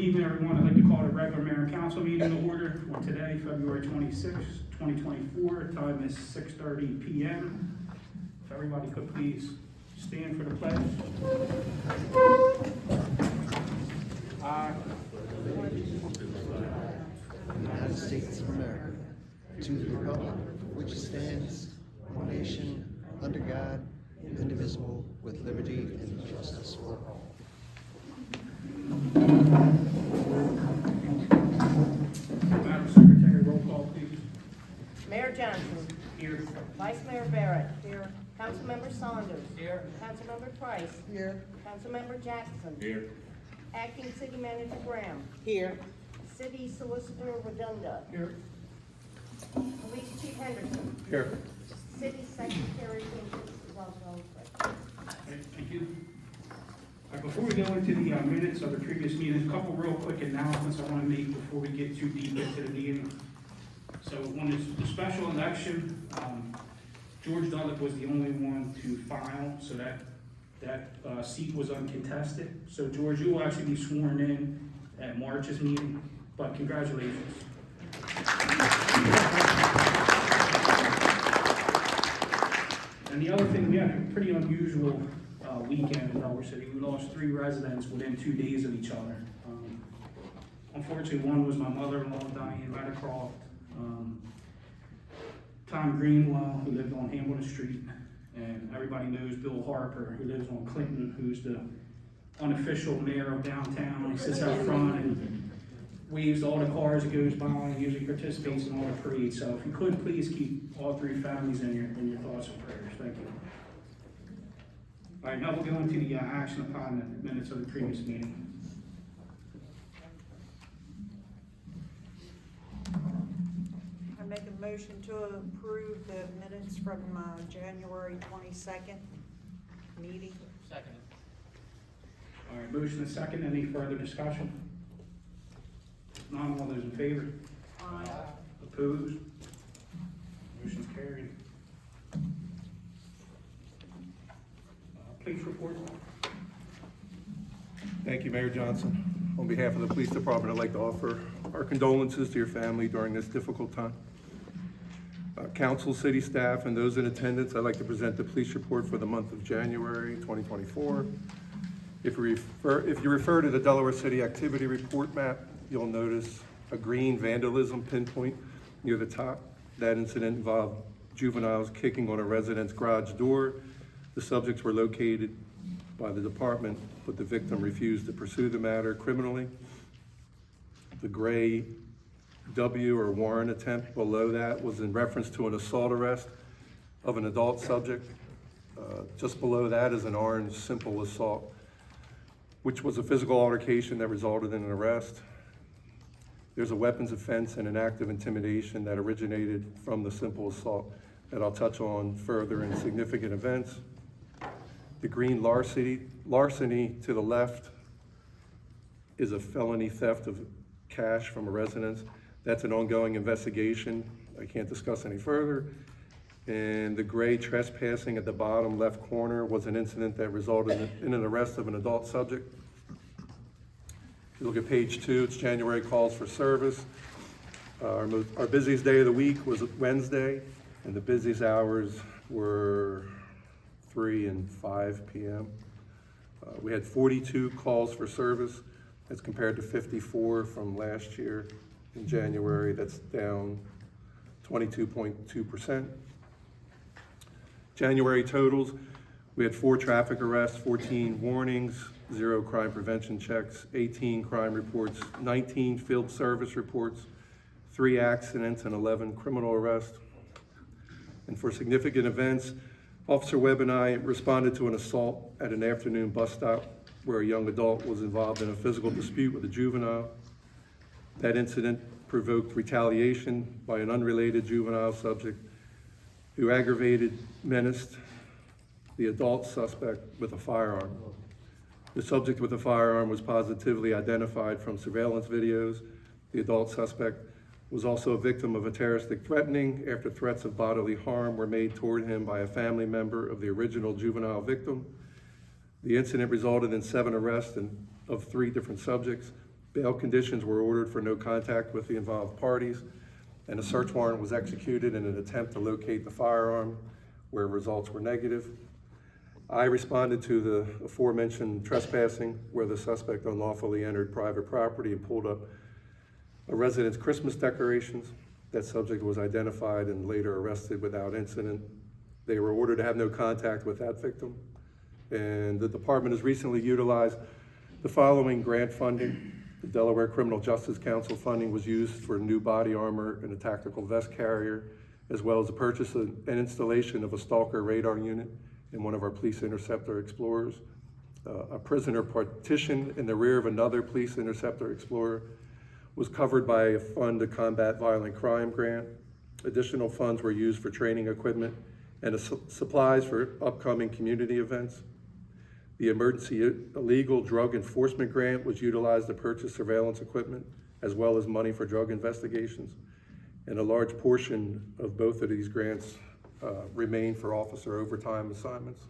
evening, everyone. I'd like to call the regular mayor and council meeting to order for today, February 26, 2024. Time is 6:30 p.m. If everybody could please stand for the pledge. United States of America, to the republic for which it stands, one nation, under God, indivisible, with liberty and justice for all. Madam Secretary, roll call, please. Mayor Johnson. Here. Vice Mayor Barrett. Here. Councilmember Saunders. Here. Councilmember Price. Here. Councilmember Jackson. Here. Acting City Manager Graham. Here. City Solicitor Redunda. Here. Police Chief Henderson. Here. City Secretary Hinkins is also present. Okay, thank you. Before we go into the minutes of the previous meeting, a couple real quick announcements I want to make before we get too deep into the meeting. So on the special election, George Dudlick was the only one to file, so that seat was uncontested. So George, you will actually be sworn in at March's meeting, but congratulations. And the other thing, we had a pretty unusual weekend in Delaware City. We lost 3 residents within 2 days of each other. Unfortunately, one was my mother-in-law, Diane Meadowcroft, Tom Greenwell, who lived on Hamilton Street, and everybody knows Bill Harper, who lives on Clinton, who's the unofficial mayor of downtown. He sits out front and waves all the cars that goes by and usually participates in all the parades. So if you could, please keep all 3 families in your thoughts and prayers. Thank you. All right, now we'll go into the action upon the minutes of the previous meeting. I make a motion to approve the minutes from January 22nd meeting. Second. All right, motion and second. Any further discussion? None. All those in favor? Aye. Opposed? Motion's carried. Police report. Thank you, Mayor Johnson. On behalf of the Police Department, I'd like to offer our condolences to your family during this difficult time. Council, city staff, and those in attendance, I'd like to present the police report for the month of January 2024. If you refer to the Delaware City Activity Report map, you'll notice a green vandalism pinpoint near the top. That incident involved juveniles kicking on a resident's garage door. The subjects were located by the department, but the victim refused to pursue the matter criminally. The gray W or warrant attempt below that was in reference to an assault arrest of an adult subject. Just below that is an orange simple assault, which was a physical altercation that resulted in an arrest. There's a weapons offense and an act of intimidation that originated from the simple assault that I'll touch on further in significant events. The green larceny to the left is a felony theft of cash from a residence. That's an ongoing investigation. I can't discuss any further. And the gray trespassing at the bottom left corner was an incident that resulted in an arrest of an adult subject. If you look at page 2, it's January calls for service. Our busiest day of the week was Wednesday, and the busiest hours were 3 and 5 p.m. We had 42 calls for service. That's compared to 54 from last year in January. That's down 22.2%. January totals, we had 4 traffic arrests, 14 warnings, 0 crime prevention checks, 18 crime reports, 19 field service reports, 3 accidents, and 11 criminal arrests. And for significant events, Officer Webb and I responded to an assault at an afternoon bus stop where a young adult was involved in a physical dispute with a juvenile. That incident provoked retaliation by an unrelated juvenile subject who aggravated menaced the adult suspect with a firearm. The subject with the firearm was positively identified from surveillance videos. The adult suspect was also a victim of a terroristic threatening after threats of bodily harm were made toward him by a family member of the original juvenile victim. The incident resulted in 7 arrests of 3 different subjects, Bail conditions were ordered for no contact with the involved parties, and a search warrant was executed in an attempt to locate the firearm, where results were negative. I responded to the aforementioned trespassing, where the suspect unlawfully entered private property and pulled up a resident's Christmas decorations. That subject was identified and later arrested without incident. They were ordered to have no contact with that victim. And the department has recently utilized the following grant funding. The Delaware Criminal Justice Council funding was used for new body armor and a tactical vest carrier, as well as the purchase and installation of a Stalker radar unit in one of our Police Interceptor Explorers, a prisoner partition in the rear of another Police Interceptor Explorer was covered by a Fund to Combat Violent Crime grant. Additional funds were used for training equipment and supplies for upcoming community events. The Emergency Illegal Drug Enforcement Grant was utilized to purchase surveillance equipment, as well as money for drug investigations. And a large portion of both of these grants remain for officer overtime assignments.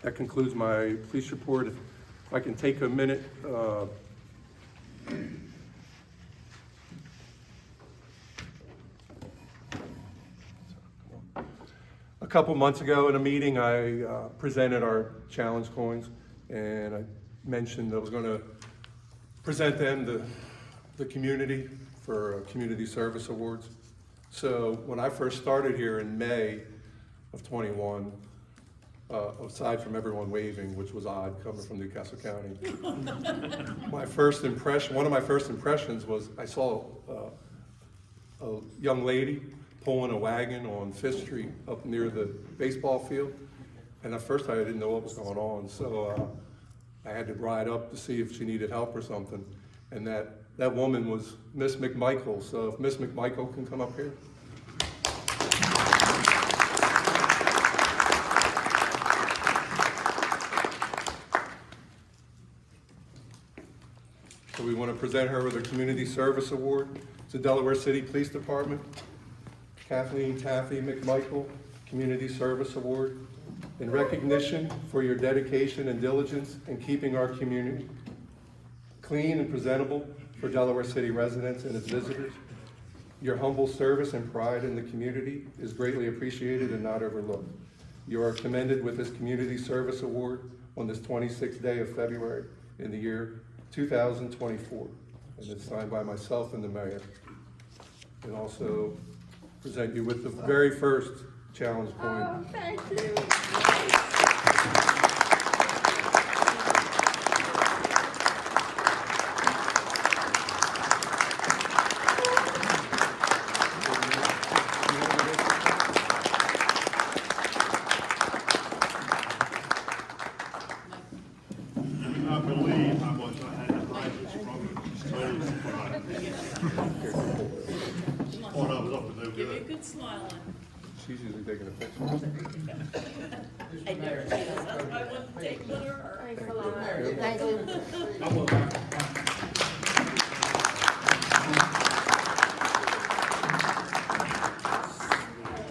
That concludes my police report. If I can take a minute. A couple months ago in a meeting, I presented our challenge coins, and I mentioned I was going to present them to the community for community service awards. So when I first started here in May of 21, aside from everyone waving, which was odd coming from Newcastle County, one of my first impressions was I saw a young lady pulling a wagon on Fifth Street up near the baseball field. And at first I didn't know what was going on. So I had to ride up to see if she needed help or something. And that woman was Miss McMichael. So if Miss McMichael can come up here. So we want to present her with a Community Service Award. It's the Delaware City Police Department. Kathleen Taffy McMichael Community Service Award in recognition for your dedication and diligence in keeping our community clean and presentable for Delaware City residents and its visitors. Your humble service and pride in the community is greatly appreciated and not overlooked. You are commended with this Community Service Award on this 26th day of February in the year 2024. And it's signed by myself and the mayor. And also present you with the very first challenge coin. Oh, thank you. I believe I was, I had a license from when I was up to no Give you a good. good smile on. She's usually taking a picture. I never see this, that's why I wouldn't take one of her. Thanks a lot. Thank you. I will.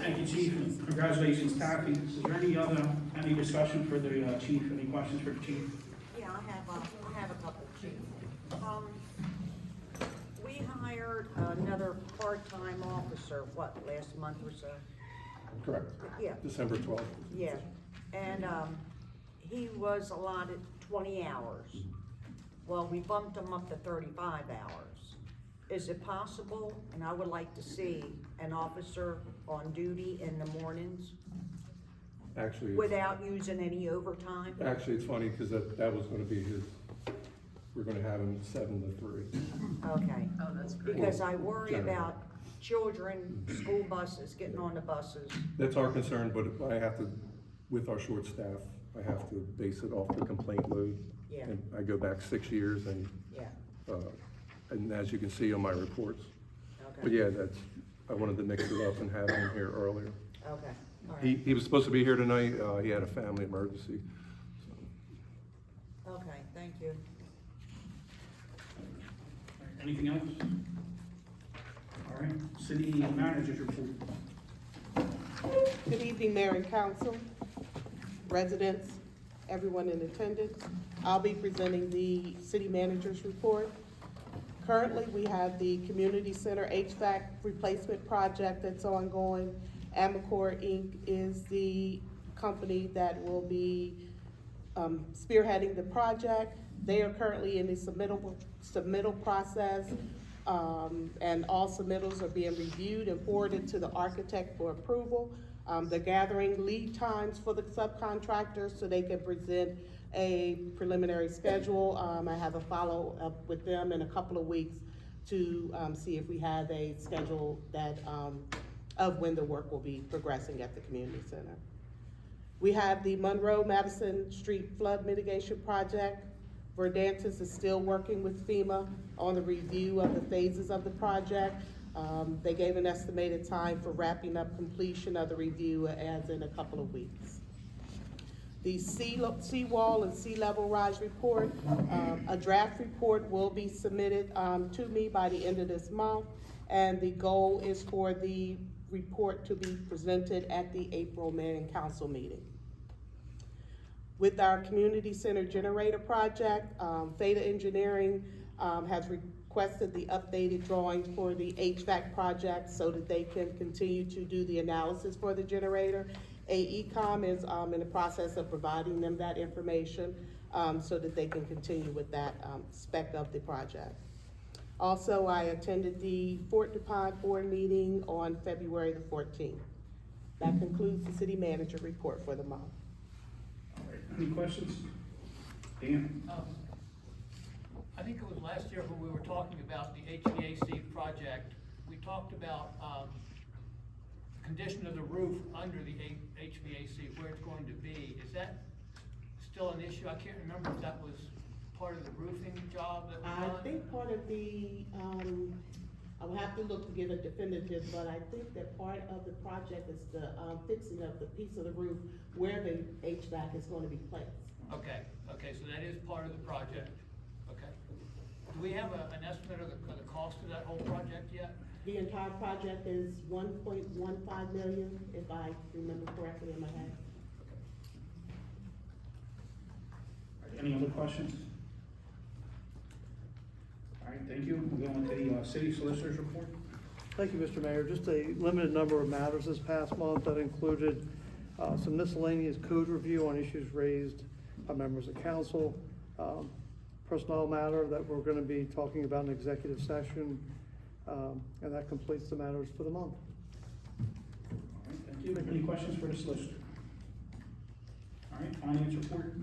Thank you, Chief, and congratulations, Taffy. Is there any discussion for the chief? Any questions for the chief? Yeah, I have a couple. We hired another part-time officer, last month or so? Correct. Yeah. December 12th. Yeah, and, he was allotted 20 hours. Well, we bumped him up to 35 hours. Is it possible, and I would like to see an officer on duty in the mornings Actually, without using any overtime? it's funny because that was going to be his. We're going to have him 7 to 3. Okay. Oh, that's great. Because I worry General. about children, school buses, getting on the buses. That's our concern, but I have to, with our short staff, I have to base it off the complaint load. Yeah. And I go back 6 years and, Yeah, and as you can see on my reports. But okay, yeah, I wanted to mix it up and have him here earlier. okay, all right, He was supposed to be here tonight, he had a family emergency. okay, thank you. Anything else? All right, city manager's report. Good evening, Mayor and Council, residents, everyone in attendance. I'll be presenting the city manager's report. Currently, we have the community center HVAC replacement project that's ongoing. Amacor Inc. is the company that will be spearheading the project. They are currently in the submittal process, and all submittals are being reviewed and forwarded to the architect for approval. They're gathering lead times for the subcontractors so they can present a preliminary schedule. I have a follow-up with them in a couple of weeks to see if we have a schedule that, of when the work will be progressing at the community center. We have the Monroe Madison Street Flood Mitigation Project. Verdantis is still working with FEMA on the review of the phases of the project. They gave an estimated time for wrapping up completion of the review as in a couple of weeks. The seawall and sea level rise report, a draft report will be submitted to me by the end of this month, and the goal is for the report to be presented at the April Mayor and Council meeting. With our community center generator project, Theta Engineering has requested the updated drawings for the HVAC project so that they can continue to do the analysis for the generator. AECom is in the process of providing them that information so that they can continue with that spec of the project. Also, I attended the Fort DuPont board meeting on February the 14th. That concludes the city manager report for the month. All right, any questions? Dan? I think it was last year when we were talking about the HVAC project, we talked about, condition of the roof under the HVAC, where it's going to be. Is that still an issue? I can't remember if that was part of the roofing job that was done. I think part of the, I will have to look to give a definitive, but I think that part of the project is the fixing of the piece of the roof where the HVAC is going to be placed. Okay, so that is part of the project. Okay. Do we have an estimate of the cost of that whole project yet? The entire project is 1.15 million, if I remember correctly in my head. All right, any other questions? All right, thank you. We'll go on to the city solicitor's report. Thank you, Mr. Mayor. Just a limited number of matters this past month that included some miscellaneous code review on issues raised by members of council, personnel matter that we're going to be talking about in executive session, and that completes the matters for the month. All right, thank you. Any questions for the solicitor? All right, finance report.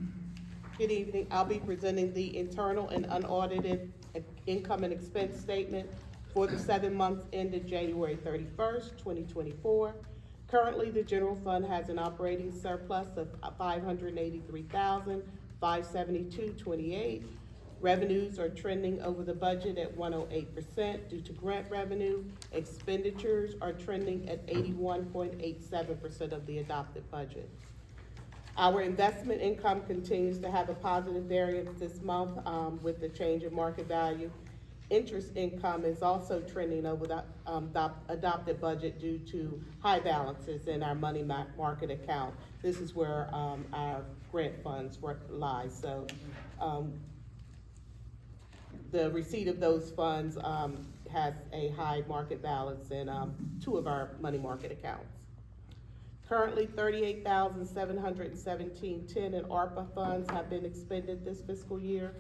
Good evening. I'll be presenting the internal and unaudited income and expense statement for the 7 months ended January 31st, 2024. Currently, the general fund has an operating surplus of $583,572.28. Revenues are trending over the budget at 108% due to grant revenue. Expenditures are trending at 81.87% of the adopted budget. Our investment income continues to have a positive variance this month with the change in market value. Interest income is also trending over the adopted budget due to high balances in our money market account. This is where our grant funds lie. So the receipt of those funds has a high market balance in 2 of our money market accounts. Currently, $38,717.10 in ARPA funds have been expended this fiscal year.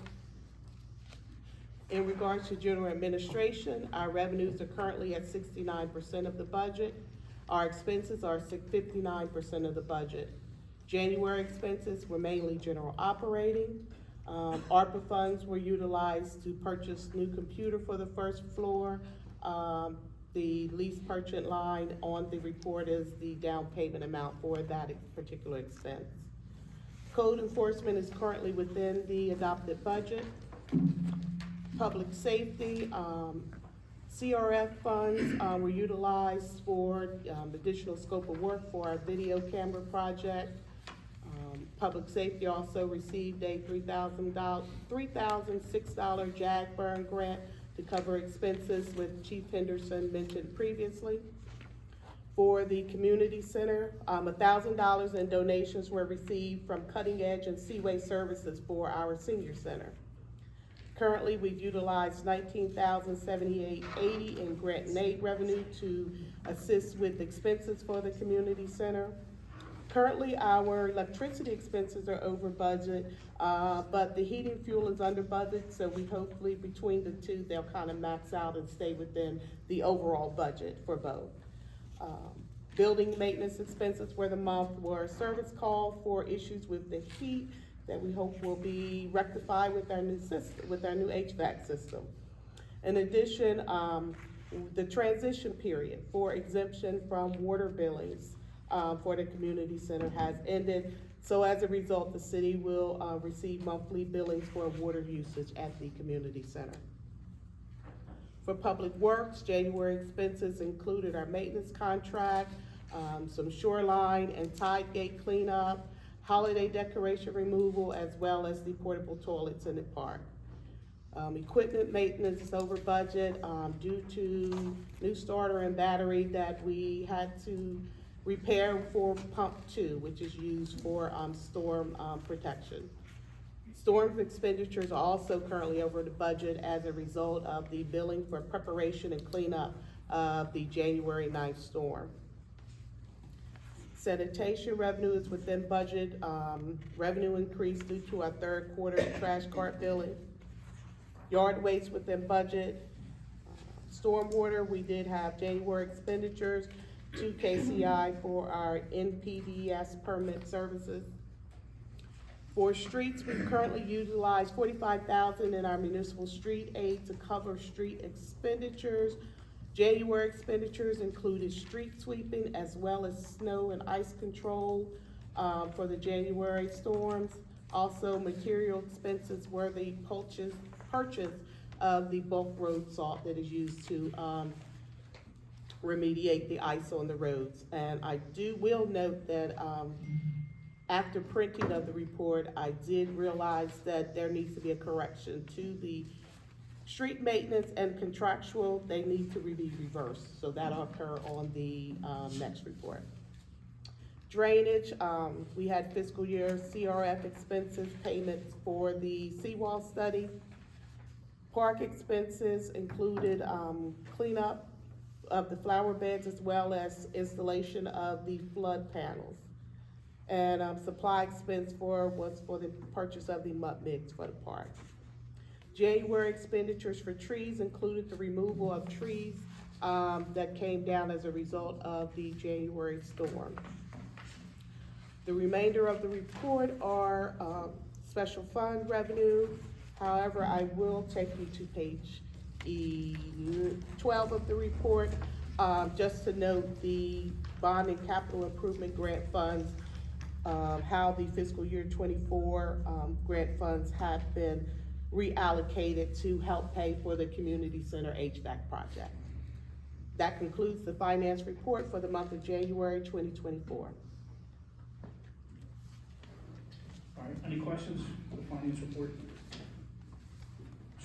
In regards to general administration, our revenues are currently at 69% of the budget. Our expenses are 59% of the budget. January expenses were mainly general operating. ARPA funds were utilized to purchase new computer for the first floor. The lease purchase line on the report is the down payment amount for that particular expense. Code enforcement is currently within the adopted budget. Public safety, CRF funds were utilized for additional scope of work for our video camera project. Public safety also received a $3,006 JAG burn grant to cover expenses with Chief Henderson mentioned previously. For the community center, $1,000 in donations were received from Cutting Edge and Seaway Services for our senior center. Currently, we've utilized $19,078.80 in grant and aid revenue to assist with expenses for the community center. Currently, our electricity expenses are over budget, but the heating fuel is under budget, so we hopefully between the two, they'll kind of max out and stay within the overall budget for both. Building maintenance expenses for the month were a service call for issues with the heat that we hope will be rectified with our new system, with our new HVAC system. In addition, the transition period for exemption from water billings for the community center has ended. So as a result, the city will receive monthly billings for water usage at the community center. For Public Works, January expenses included our maintenance contract, some shoreline and tide gate cleanup, holiday decoration removal, as well as the portable toilets in the park. Equipment maintenance is over budget due to new starter and battery that we had to repair for pump 2, which is used for storm protection. Storm expenditures are also currently over the budget as a result of the billing for preparation and cleanup of the January 9th storm. Sanitation revenue is within budget. Revenue increased due to our third quarter trash cart billing. Yard waste within budget. Stormwater, we did have January expenditures to KCI for our NPDES permit services. For streets, we currently utilize $45,000 in our municipal street aid to cover street expenditures. January expenditures included street sweeping as well as snow and ice control for the January storms. Also, material expenses were the purchase of the bulk road salt that is used to remediate the ice on the roads. And I will note that after printing of the report, I did realize that there needs to be a correction to the street maintenance and contractual. They need to be reversed, so that'll occur on the next report. Drainage, we had fiscal year CRF expenses, payments for the seawall study. Park expenses included cleanup of the flower beds as well as installation of the flood panels. And supply expense was for the purchase of the mud mix for the park. January expenditures for trees included the removal of trees that came down as a result of the January storm. The remainder of the report are special fund revenue. However, I will take you to page 12 of the report, just to note the bond and capital improvement grant funds, how the fiscal year 24 grant funds have been reallocated to help pay for the community center HVAC project. That concludes the finance report for the month of January 2024. All right, any questions for the finance report?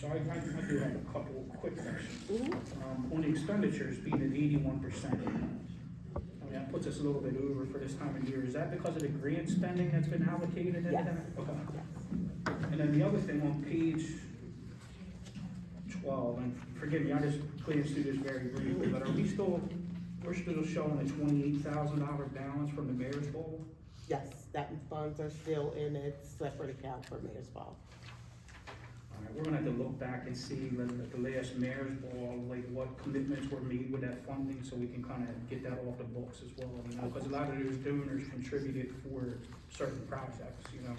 So I do have a couple quick questions. On the expenditures being at 81%, I mean, that puts us a little bit over for this time of year. Is that because of the grant spending that's been allocated into Yes. that? Okay. And then the other thing on page 12, and forgive me, I just glanced through this very briefly, but we're still showing a $28,000 balance from the mayor's ball? Yes, that funds are still in a separate account for Mayor's Ball. All right, we're gonna have to look back and see whether at the last mayor's ball, like what commitments were made with that funding, so we can kind of get that off the books as well, you know, because a lot of those donors contributed for certain projects, you know.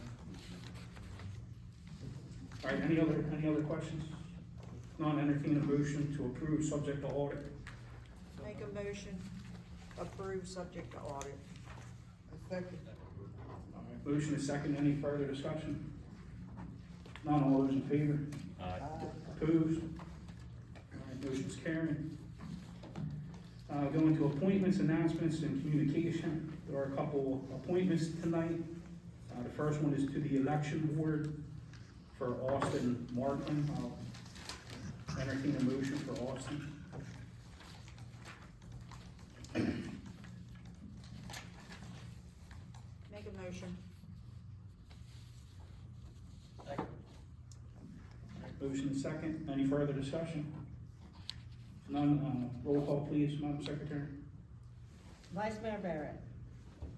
All right, any other questions? Not entertain a motion to approve subject to audit. Make a motion, approve subject to audit. All right, motion is second, any further discussion? None, all those in favor? Opposed? All right, motion's carried. Going to appointments, announcements, and communication. There are a couple appointments tonight. The first one is to the election board for Austin Martin. I'll entertain a motion for Austin. a motion. Motion is second. Any further discussion? None, roll call please, Madam Secretary. Vice Mayor Barrett.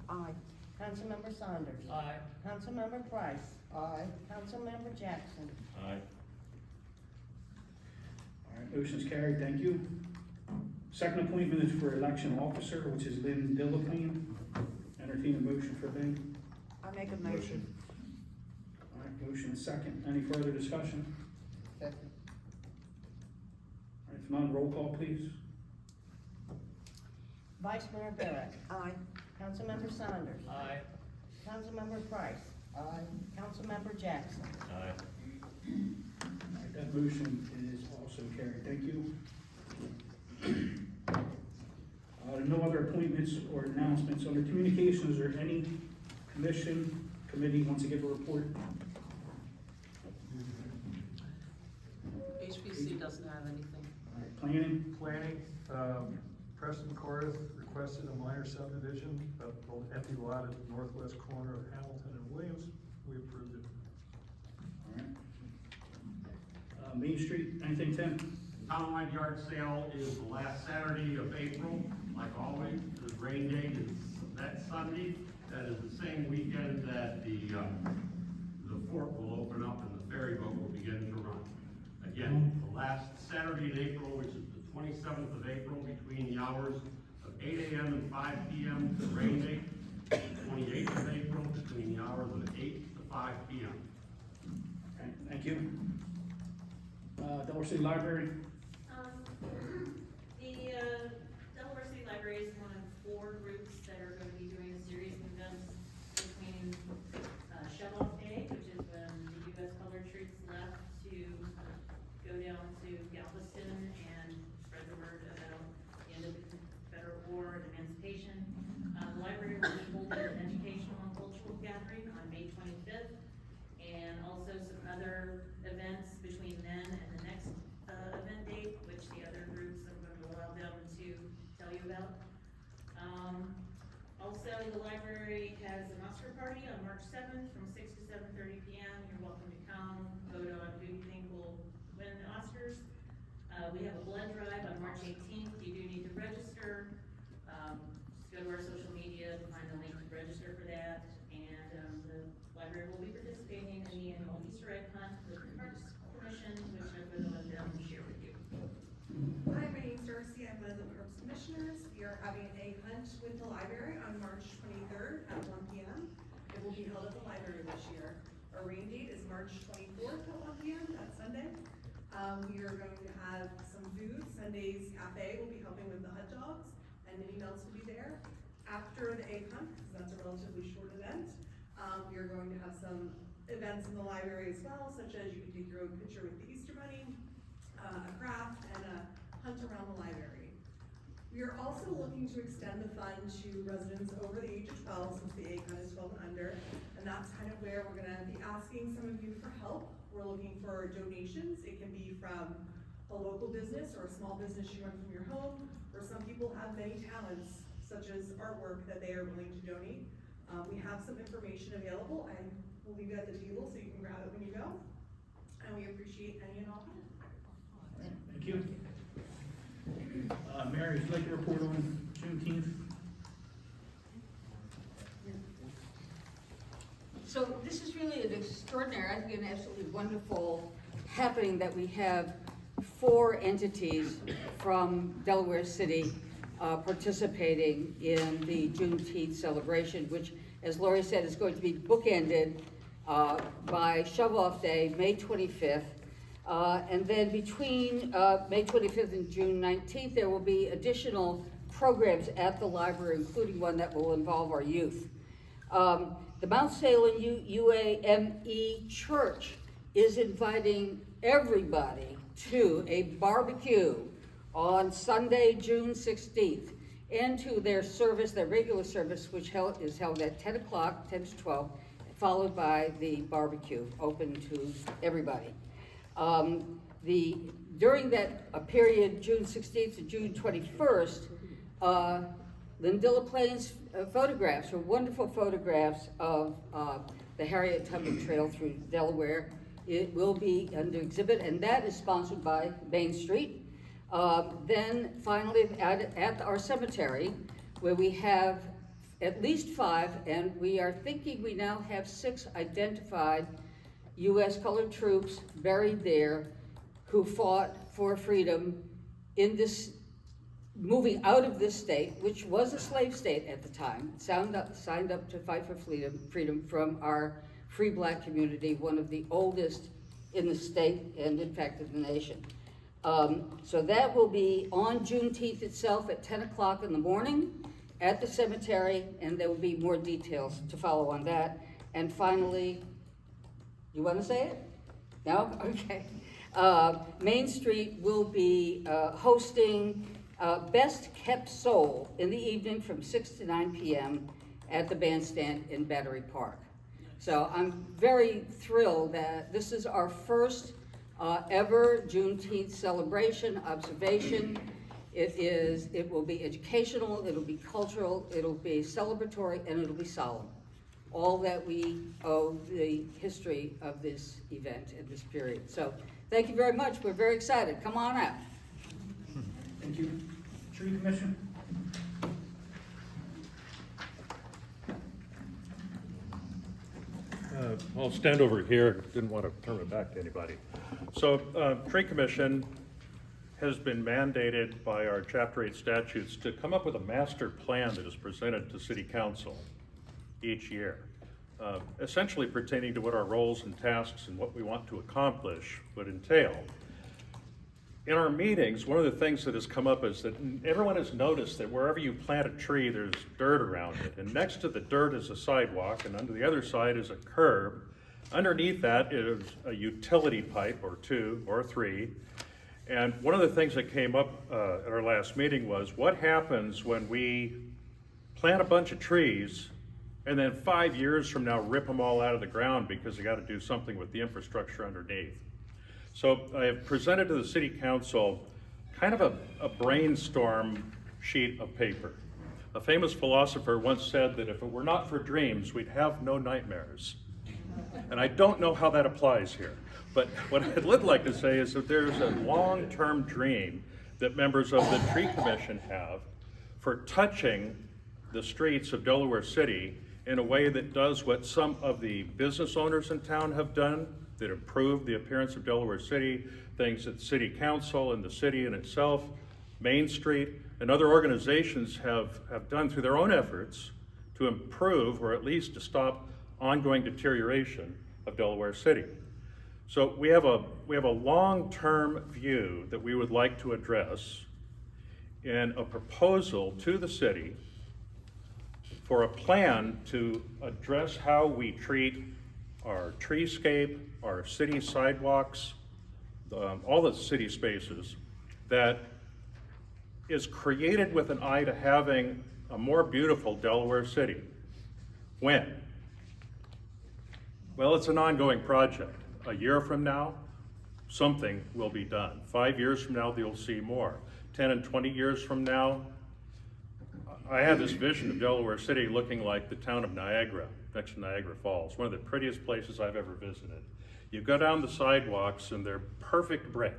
Aye. Councilmember Saunders. Aye. Councilmember Price. Aye. Councilmember Jackson. Aye. All right, motion is carried, thank you. Second appointment is for election officer, which is Lynn Dillapine. Entertain a motion for Lynn. I make a motion. All right, motion is second. Any further discussion? Second. All right, if none, roll call please. Vice Mayor Barrett. Aye. Councilmember Saunders. Aye. Councilmember Price. Aye. Councilmember Jackson. Aye. All right, that motion is also carried, thank you. No other appointments or announcements. Under communications, is there any commission, committee wants to give a report? HPC doesn't have anything. All right, planning, Planning, Preston Corth requested a minor subdivision of an empty lot at the northwest corner of Hamilton and Williams. We approved it. all right. Main Street, anything, Tim? Townwide yard sale is the last Saturday of April, like always. The rain date is that Sunday. That is the same weekend that the fort will open up and the ferry boat will begin to run. Again, the last Saturday in April, which is the 27th of April, between the hours of 8 a.m. and 5 p.m. the rain date. The 28th of April, between the hours of 8 to 5 p.m. Okay, thank you. Delaware City Library, The Delaware City Library is one of 4 groups that are going to be doing a series of events between Shut-Off Day, which is when the U.S. colored troops left to go down to Galveston and spread the word about the end of the Confederate War and emancipation. The library will be holding an educational and cultural gathering on May 25th, and also some other events between then and the next event date, which the other groups I'm going to allow them to tell you about. Also, the library has an Oscar party on March 7th from 6 to 7:30 p.m. You're welcome to come, vote on who you think will win the Oscars. We have a blood drive on March 18th. You do need to register. Just go to our social media to find the link to register for that. And the library will be participating in the annual Easter egg hunt with the Parks Commission, which I'm going to let them share with you. Hi, my name's Darcy. I'm one of the Parks Commissioners. We are having an egg hunt with the library on March 23rd at 1 p.m. It will be held at the library this year. Our rain date is March 24th at 1 p.m. That's Sunday. We are going to have some food. Sunday's Cafe will be helping with the hot dogs, and Minnie Melts will be there. After the egg hunt, because that's a relatively short event, we are going to have some events in the library as well, such as you can take your own picture with the Easter Bunny, a craft, and a hunt around the library. We are also looking to extend the fund to residents over the age of 12, since the egg hunt is 12 and under, and that's kind of where we're gonna be asking some of you for help. We're looking for donations. It can be from a local business or a small business you run from your home, or some people have many talents, such as artwork, that they are willing to donate. We have some information available, and we'll leave it at the table so you can grab it when you go. And we appreciate any and all help. thank you. Mary, would you like to report on Juneteenth? So this is really an extraordinary, I think an absolutely wonderful happening that we have 4 entities from Delaware City participating in the Juneteenth celebration, which, as Lori said, is going to be bookended by Shove-Off Day, May 25th. And then between May 25th and June 19th, there will be additional programs at the library, including one that will involve our youth. The Mount Salem UAME Church is inviting everybody to a barbecue on Sunday, June 16th, into their service, their regular service, which is held at 10 o'clock, 10 to 12, followed by the barbecue, open to everybody. During that period, June 16th to June 21st, Lindilla Plains photographs, her wonderful photographs of the Harriet Tubman Trail through Delaware. It will be under exhibit, and that is sponsored by Main Street. Then finally, at our cemetery, where we have at least 5, and we are thinking we now have 6 identified U.S. colored troops buried there who fought for freedom in this, moving out of this state, which was a slave state at the time, signed up to fight for freedom from our free black community, one of the oldest in the state and in fact in the nation. So that will be on Juneteenth itself at 10 o'clock in the morning at the cemetery, and there will be more details to follow on that. And finally, you want to say it? No? Okay. Main Street will be hosting Best Kept Soul in the evening from 6 to 9 p.m. at the bandstand in Battery Park. So I'm very thrilled that this is our first ever Juneteenth celebration, observation. It will be educational, it'll be cultural, it'll be celebratory, and it'll be solemn. All that we owe the history of this event in this period. So thank you very much. We're very excited. Come on out. Thank you. Tree Commission? I'll stand over here. Didn't want to turn it back to anybody. So, Tree Commission has been mandated by our Chapter 8 statutes to come up with a master plan that is presented to City Council each year, essentially pertaining to what our roles and tasks and what we want to accomplish would entail. In our meetings, one of the things that has come up is that everyone has noticed that wherever you plant a tree, there's dirt around it. And next to the dirt is a sidewalk, and under the other side is a curb. Underneath that is a utility pipe, or 2 or 3. And one of the things that came up at our last meeting was, what happens when we plant a bunch of trees and then 5 years from now rip them all out of the ground because they got to do something with the infrastructure underneath? So I have presented to the City Council kind of a brainstorm sheet of paper. A famous philosopher once said that if it were not for dreams, we'd have no nightmares. And I don't know how that applies here. But what I'd like to say is that there's a long-term dream that members of the Tree Commission have for touching the streets of Delaware City in a way that does what some of the business owners in town have done, that improve the appearance of Delaware City, things that City Council and the city in itself, Main Street, and other organizations have done through their own efforts to improve, or at least to stop ongoing deterioration of Delaware City. So we have a long-term view that we would like to address in a proposal to the city for a plan to address how we treat our treescape, our city sidewalks, all the city spaces, that is created with an eye to having a more beautiful Delaware City. When? Well, it's an ongoing project. A year from now, something will be done. 5 years from now, you'll see more. 10 and 20 years from now, I have this vision of Delaware City looking like the town of Niagara, next to Niagara Falls, one of the prettiest places I've ever visited. You go down the sidewalks and they're perfect brick,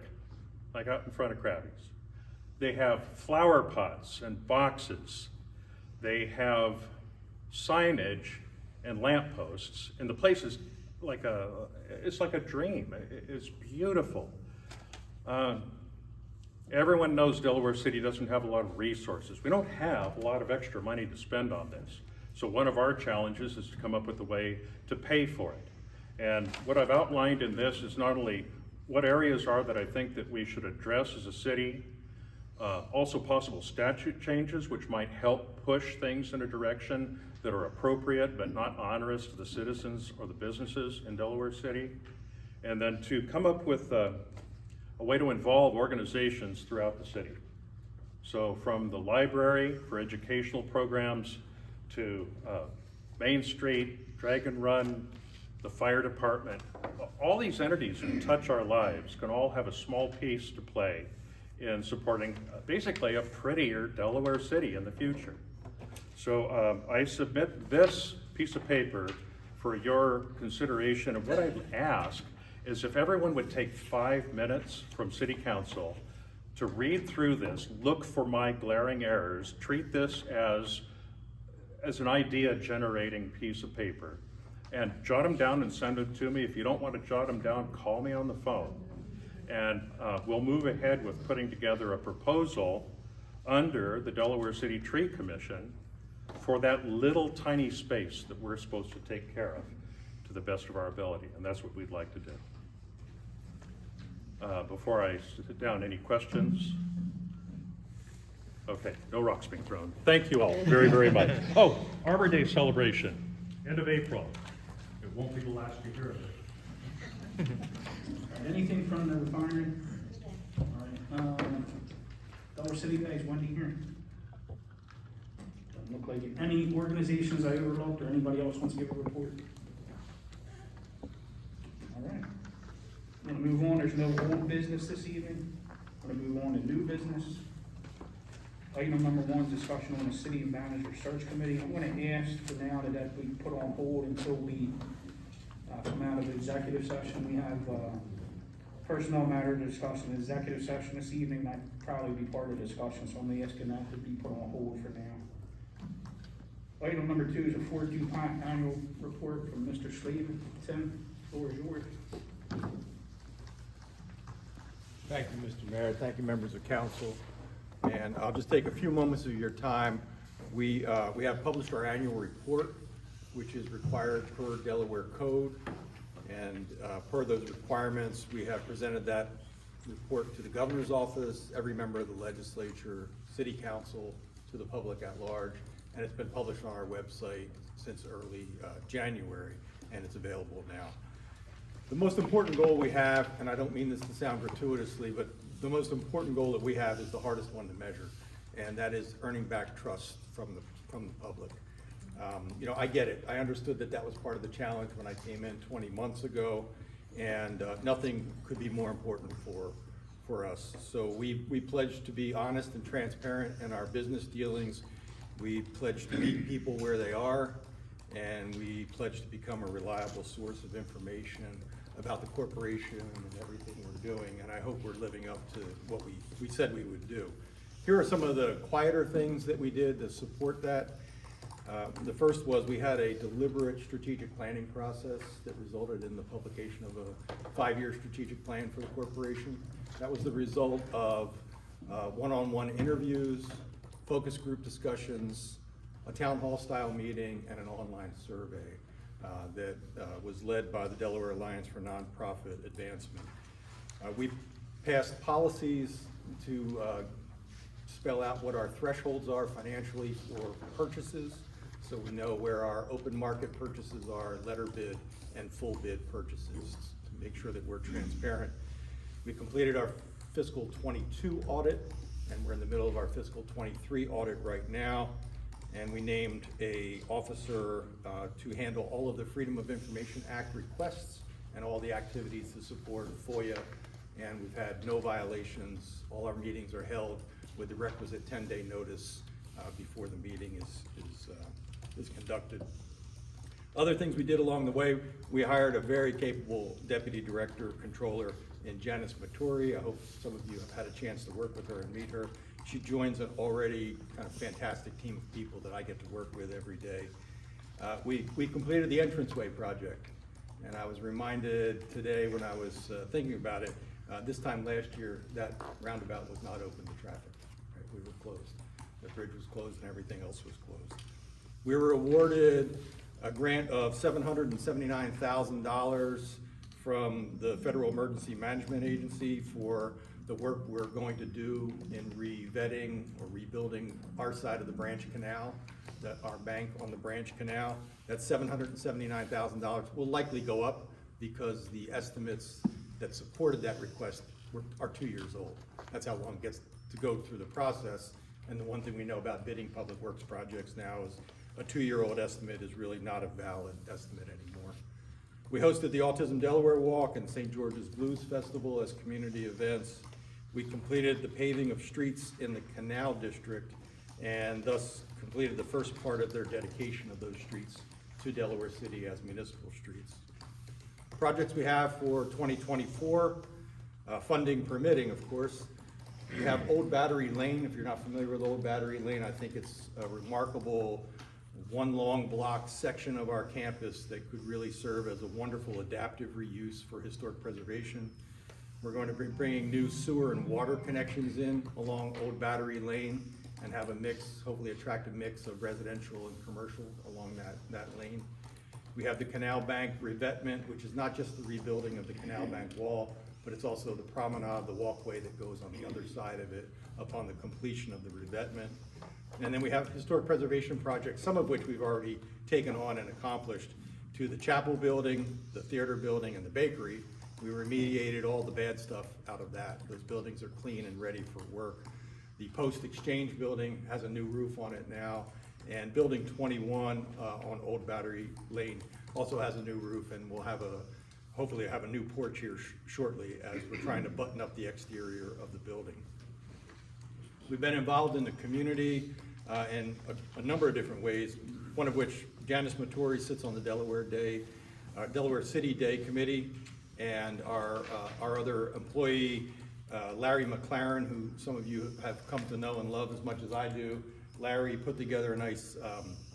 like out in front of Krabby's. They have flower pots and boxes. They have signage and lampposts, and the place is it's like a dream. It's beautiful. Everyone knows Delaware City doesn't have a lot of resources. We don't have a lot of extra money to spend on this. So one of our challenges is to come up with a way to pay for it. And what I've outlined in this is not only what areas are that I think that we should address as a city, also possible statute changes which might help push things in a direction that are appropriate but not onerous to the citizens or the businesses in Delaware City. And then to come up with a way to involve organizations throughout the city. So from the library for educational programs to Main Street, Dragon Run, the fire department, all these entities who touch our lives can all have a small piece to play in supporting basically a prettier Delaware City in the future. So I submit this piece of paper for your consideration, and what I'd ask is if everyone would take 5 minutes from City Council to read through this, look for my glaring errors, treat this as an idea-generating piece of paper, and jot them down and send it to me. If you don't want to jot them down, call me on the phone. And we'll move ahead with putting together a proposal under the Delaware City Tree Commission for that little tiny space that we're supposed to take care of to the best of our ability, and that's what we'd like to do. Before I sit down, any questions? Okay, no rocks being thrown. Thank you all very, very much. Oh, Arbor Day celebration, end of April. It won't be the last you hear of it. Anything from the refinery? All right, Delaware City guys, Wendy here? Doesn't look like it. Any organizations I overlooked or anybody else wants to give a report? All right. I'm gonna move on. There's no old business this evening. I'm gonna move on to new business. Item number 1, discussion on the city manager search committee. I'm gonna ask for now that we put on hold until we come out of the executive session. We have personnel matter to discuss in the executive session this evening. That'd probably be part of the discussion, so I'm asking that to be put on hold for now. Item number 2 is a Fort DuPont annual report from Mr. Slavin. Tim, the floor is yours. Thank you, Mr. Mayor. Thank you, members of council. And I'll just take a few moments of your time. We have published our annual report, which is required per Delaware code. And per those requirements, we have presented that report to the governor's office, every member of the legislature, city council, to the public at large. And it's been published on our website since early January, and it's available now. The most important goal we have, and I don't mean this to sound gratuitously, but the most important goal that we have is the hardest one to measure, and that is earning back trust from the public. You know, I get it. I understood that was part of the challenge when I came in 20 months ago, and nothing could be more important for us. So we pledged to be honest and transparent in our business dealings. We pledged to meet people where they are, and we pledged to become a reliable source of information about the corporation and everything we're doing, and I hope we're living up to what we said we would do. Here are some of the quieter things that we did to support that. The first was we had a deliberate strategic planning process that resulted in the publication of a 5-year strategic plan for the corporation. That was the result of one-on-one interviews, focus group discussions, a town hall style meeting, and an online survey that was led by the Delaware Alliance for Nonprofit Advancement. We passed policies to spell out what our thresholds are financially for purchases, so we know where our open market purchases are, letter bid, and full bid purchases, to make sure that we're transparent. We completed our fiscal 22 audit, and we're in the middle of our fiscal 23 audit right now. And we named a officer to handle all of the Freedom of Information Act requests and all the activities to support FOIA. And we've had no violations. All our meetings are held with the requisite 10-day notice before the meeting is conducted. Other things we did along the way, we hired a very capable deputy director controller in Janice Maturi. I hope some of you have had a chance to work with her and meet her. She joins an already kind of fantastic team of people that I get to work with every day. We completed the entranceway project, and I was reminded today when I was thinking about it, this time last year, that roundabout was not open to traffic. Right? We were closed. The bridge was closed and everything else was closed. We were awarded a grant of $779,000 from the Federal Emergency Management Agency for the work we're going to do in re-vetting or rebuilding our side of the Branch Canal, our bank on the Branch Canal. That $779,000 will likely go up because the estimates that supported that request are 2 years old. That's how long it gets to go through the process. And the one thing we know about bidding public works projects now is a 2-year-old estimate is really not a valid estimate anymore. We hosted the Autism Delaware Walk and St. George's Blues Festival as community events. We completed the paving of streets in the Canal District and thus completed the first part of their dedication of those streets to Delaware City as municipal streets. Projects we have for 2024, funding permitting, of course. We have Old Battery Lane. If you're not familiar with Old Battery Lane, I think it's a remarkable one long block section of our campus that could really serve as a wonderful adaptive reuse for historic preservation. We're going to be bringing new sewer and water connections in along Old Battery Lane and have a mix, hopefully attract a mix of residential and commercial along that lane. We have the Canal Bank revetment, which is not just the rebuilding of the Canal Bank wall, but it's also the promenade, the walkway that goes on the other side of it upon the completion of the revetment. And then we have historic preservation projects, some of which we've already taken on and accomplished, to the chapel building, the theater building, and the bakery. We remediated all the bad stuff out of that. Those buildings are clean and ready for work. The Post Exchange building has a new roof on it now, and Building 21 on Old Battery Lane also has a new roof, and we'll have hopefully have a new porch here shortly as we're trying to button up the exterior of the building. We've been involved in the community in a number of different ways, one of which Janice Mattori sits on the Delaware City Day Committee, and our other employee, Larry McLaren, who some of you have come to know and love as much as I do. Larry put together a nice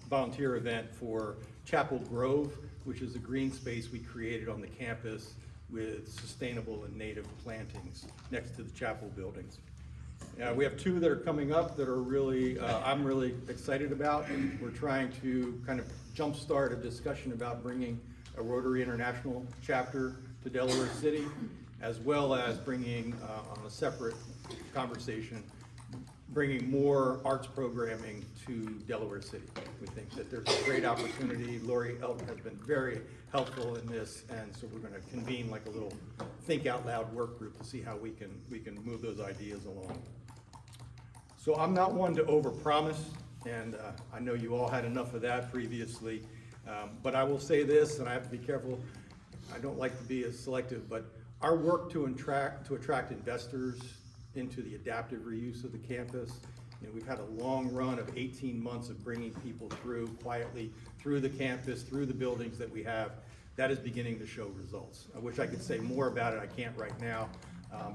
volunteer event for Chapel Grove, which is a green space we created on the campus with sustainable and native plantings next to the chapel buildings. We have two that are coming up that are really, I'm really excited about. We're trying to kind of jumpstart a discussion about bringing a Rotary International chapter to Delaware City, as well as bringing, on a separate conversation, bringing more arts programming to Delaware City. We think that there's a great opportunity. Lori Elton has been very helpful in this, and so we're going to convene like a little think out loud work group to see how we can move those ideas along. So I'm not one to overpromise, and I know you all had enough of that previously, but I will say this, and I have to be careful. I don't like to be as selective, but our work to attract investors into the adaptive reuse of the campus, we've had a long run of 18 months of bringing people quietly through the campus, through the buildings that we have. That is beginning to show results. I wish I could say more about it. I can't right now,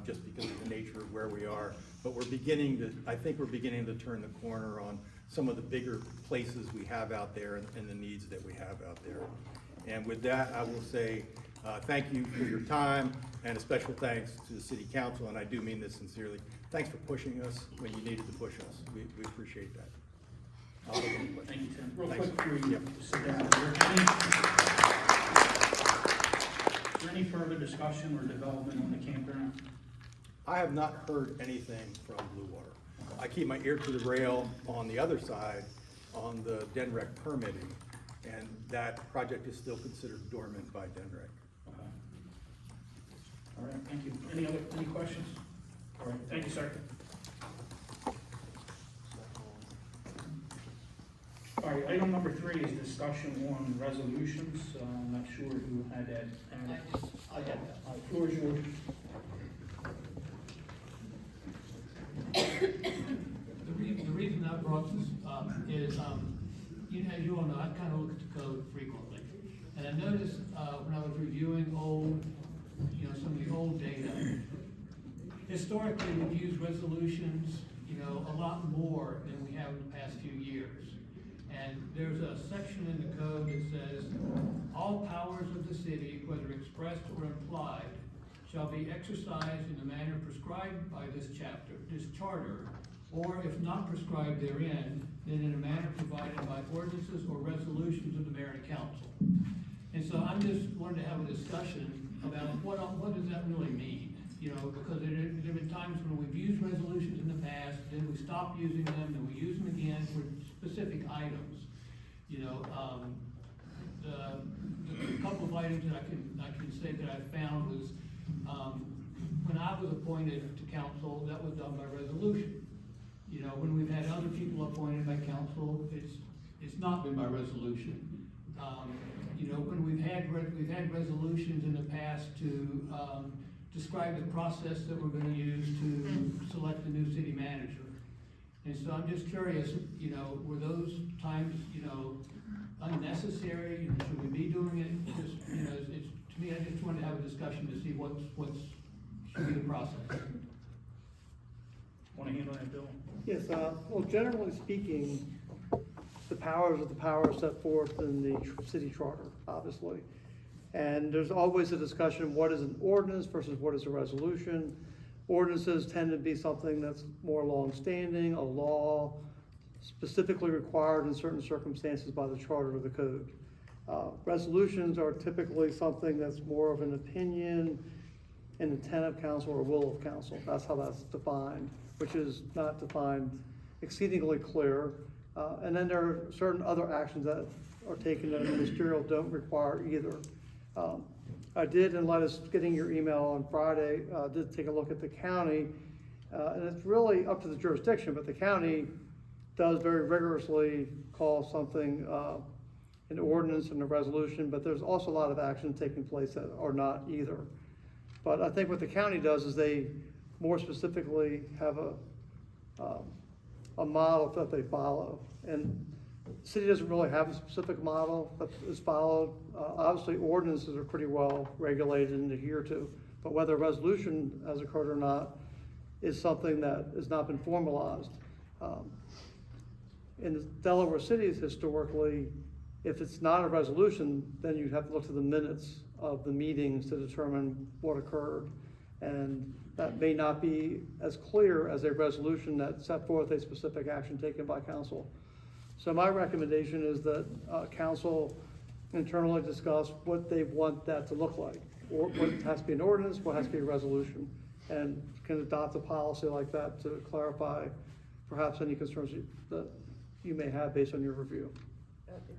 just because of the nature of where we are. But I think we're beginning to turn the corner on some of the bigger places we have out there and the needs that we have out there. And with that, I will say thank you for your time, and a special thanks to the City Council, and I do mean this sincerely. Thanks for pushing us when you needed to push us. We appreciate that. I'll take any questions. Thank you, Tim. Real Thanks. quick before you sit down, is there any further discussion or development on the campground? I have not heard anything from Blue Water. I keep my ear to the rail on the other side on the DENREC permitting, and that project is still considered dormant by DENREC. Okay. All right, thank you. Any questions? All right, thank you, sir. All right, item number 3 is discussion on resolutions. I'm not sure who had that. I had that. Floor is yours. The reason I brought this up is, as you all know, I kind of look at the code frequently. And I noticed when I was reviewing some of the old data, historically we've used resolutions, a lot more than we have in the past few years. And there's a section in the code that says, all powers of the city, whether expressed or implied, shall be exercised in the manner prescribed by this charter, or if not prescribed therein, then in a manner provided by ordinances or resolutions of the mayor and council. And so I'm just wanting to have a discussion about what does that really mean? Because there have been times when we've used resolutions in the past, then we stopped using them, then we use them again for specific items. A couple of items that I can say that I found was, when I was appointed to council, that was done by resolution. When we've had other people appointed by council, it's not been by resolution. When we've had resolutions in the past to describe the process that we're going to use to select the new city manager. And so I'm just curious, were those times, unnecessary? Should we be doing it? Just, it's, to me, I just wanted to have a discussion to see what's should be the process. Want to handle that, Bill? Yes, well, generally speaking, the powers are the powers set forth in the city charter, obviously. And there's always a discussion of what is an ordinance versus what is a resolution. Ordinances tend to be something that's more long-standing, a law specifically required in certain circumstances by the charter or the code. Resolutions are typically something that's more of an opinion, an intent of council or will of council. That's how that's defined, which is not defined exceedingly clear. And then there are certain other actions that are taken that are ministerial don't require either. I did, in light of getting your email on Friday, did take a look at the county, and it's really up to the jurisdiction, but the county does very rigorously call something an ordinance and a resolution, but there's also a lot of action taking place that are not either. But I think what the county does is they more specifically have a model that they follow. And the city doesn't really have a specific model that is followed. Obviously, ordinances are pretty well regulated and adhered to, but whether a resolution has occurred or not is something that has not been formalized. In Delaware cities, historically, if it's not a resolution, then you have to look to the minutes of the meetings to determine what occurred. And that may not be as clear as a resolution that set forth a specific action taken by council. So my recommendation is that council internally discuss what they want that to look like, or what has to be an ordinance, what has to be a resolution, and can adopt a policy like that to clarify perhaps any concerns that you may have based on your review.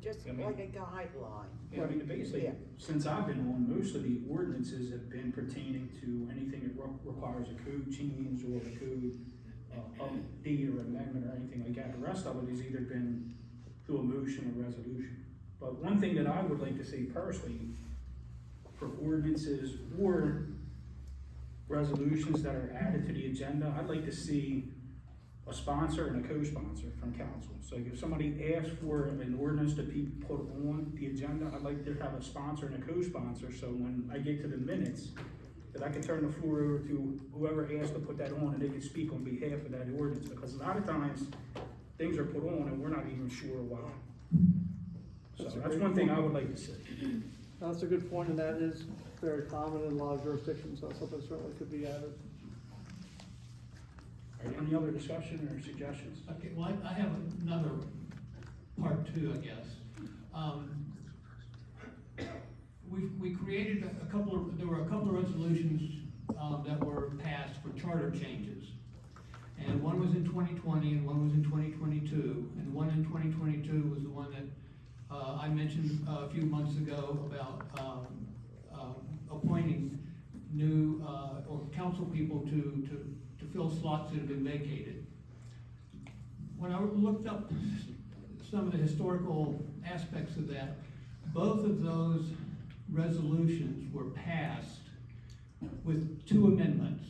Just like a guideline. Yeah, I mean, basically, Yeah. since I've been on, most of the ordinances have been pertaining to anything that requires a code change or a code update or amendment or anything like that. The rest of it has either been through a motion or resolution. But one thing that I would like to see personally for ordinances or resolutions that are added to the agenda, I'd like to see a sponsor and a co-sponsor from council. So if somebody asks for an ordinance to be put on the agenda, I'd like to have a sponsor and a co-sponsor, so when I get to the minutes, that I can turn the floor over to whoever asked to put that on, and they can speak on behalf of that ordinance, because a lot of times, things are put on and we're not even sure why. So that's one thing I would like to see. That's a good point, and that is very common in a lot of jurisdictions, so something certainly could be added. All right, any other discussion or suggestions? Okay, well, I have another part two, I guess. We created there were a couple of resolutions that were passed for charter changes. And one was in 2020 and one was in 2022. And the one in 2022 was the one that I mentioned a few months ago about appointing new or council people to fill slots that have been vacated. When I looked up some of the historical aspects of that, both of those resolutions were passed with 2 amendments.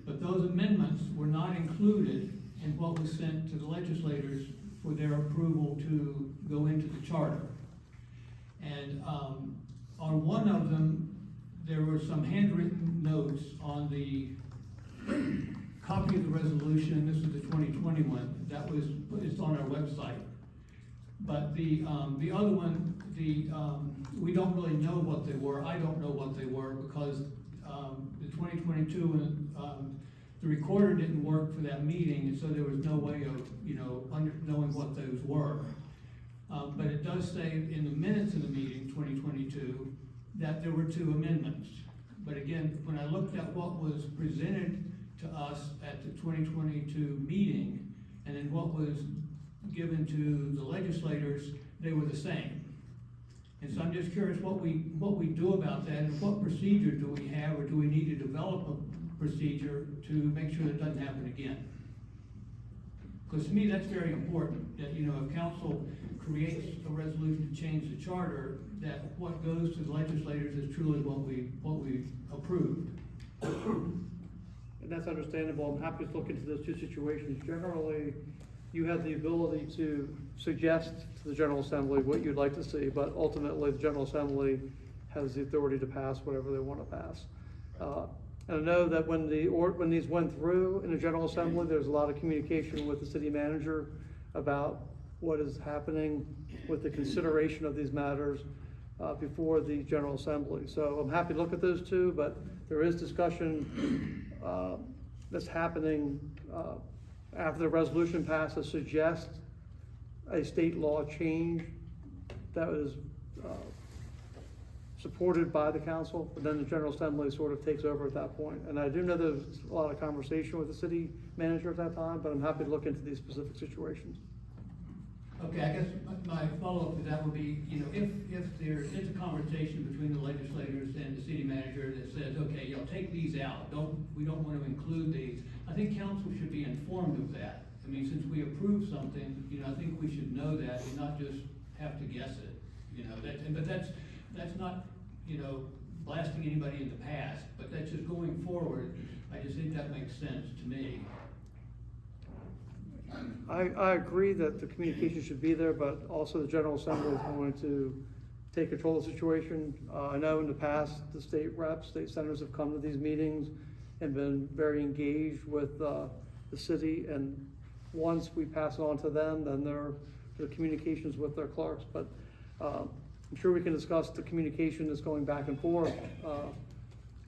But those amendments were not included in what was sent to the legislators for their approval to go into the charter. And on one of them, there were some handwritten notes on the copy of the resolution. This is the 2021. It's on our website. But the other one, we don't really know what they were. I don't know what they were because the 2022 the recorder didn't work for that meeting, and so there was no way of knowing what those were. But it does say in the minutes of the meeting 2022 that there were 2 amendments. But again, when I looked at what was presented to us at the 2022 meeting, and then what was given to the legislators, they were the same. And so I'm just curious what we do about that, and what procedure do we have, or do we need to develop a procedure to make sure that doesn't happen again? Because to me, that's very important, that, if council creates a resolution to change the charter, that what goes to the legislators is truly what we approved. and that's understandable. I'm happy to look into those two situations. Generally, you have the ability to suggest to the General Assembly what you'd like to see, but ultimately, the General Assembly has the authority to pass whatever they want to pass. And I know that when these went through in the General Assembly, there's a lot of communication with the city manager about what is happening with the consideration of these matters before the General Assembly. So I'm happy to look at those two, but there is discussion that's happening after the resolution passes, suggest a state law change that is supported by the council, but then the General Assembly sort of takes over at that point. And I do know there's a lot of conversation with the city manager at that time, but I'm happy to look into these specific situations. Okay, I guess my follow-up to that would be, you know, if there is a conversation between the legislators and the city manager that says, okay, you know, take these out, we don't want to include these, I think council should be informed of that. I mean, since we approve something, you know, I think we should know that and not just have to guess it, you know, but that's not, you know, blasting anybody in the past, but that's just going forward. I just think that makes sense to me. I agree that the communication should be there, but also the General Assembly is going to take control of the situation. I know in the past, the state reps, state senators have come to these meetings and been very engaged with the city, and once we pass it on to them, then the communications with their clerks. But I'm sure we can discuss the communication that's going back and forth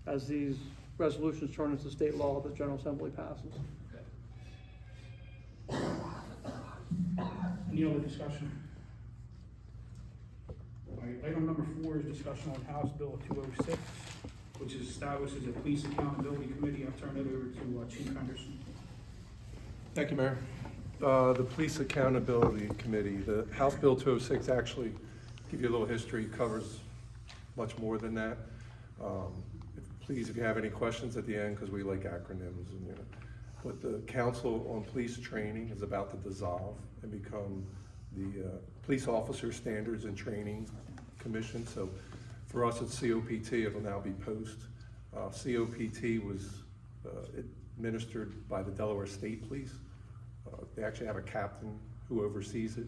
as these resolutions turn into state law that the General Assembly passes. Any other discussion? All right, item number 4 is discussion on House Bill 206, which is established as a police accountability committee. I'll turn it over to Chief Henderson. Thank you, Mayor. The Police Accountability Committee, the House Bill 206, actually, give you a little history, covers much more than that. Please, if you have any questions at the end, because we like acronyms, and, you know. But the Council on Police Training is about to dissolve and become the Police Officer Standards and Training Commission. So for us, it's COPT. It'll now be POST. COPT was administered by the Delaware State Police. They actually have a captain who oversees it.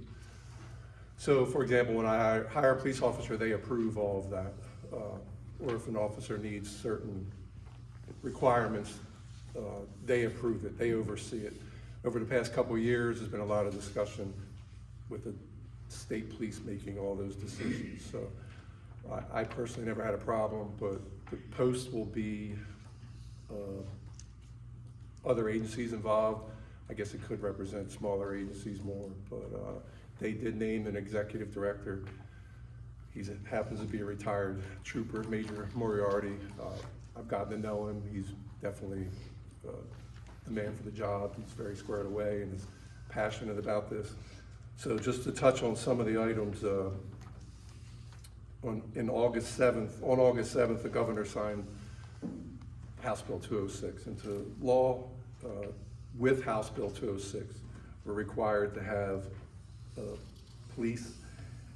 So, for example, when I hire a police officer, they approve all of that. Or if an officer needs certain requirements, they approve it, they oversee it. Over the past couple of years, there's been a lot of discussion with the state police making all those decisions. So I personally never had a problem, but the POST will be other agencies involved. I guess it could represent smaller agencies more, but they did name an executive director. He happens to be a retired trooper, Major Moriarty. I've gotten to know him. He's definitely the man for the job. He's very squared away and is passionate about this. So just to touch on some of the items, on August 7th, the governor signed House Bill 206 into law. With House Bill 206, we're required to have a police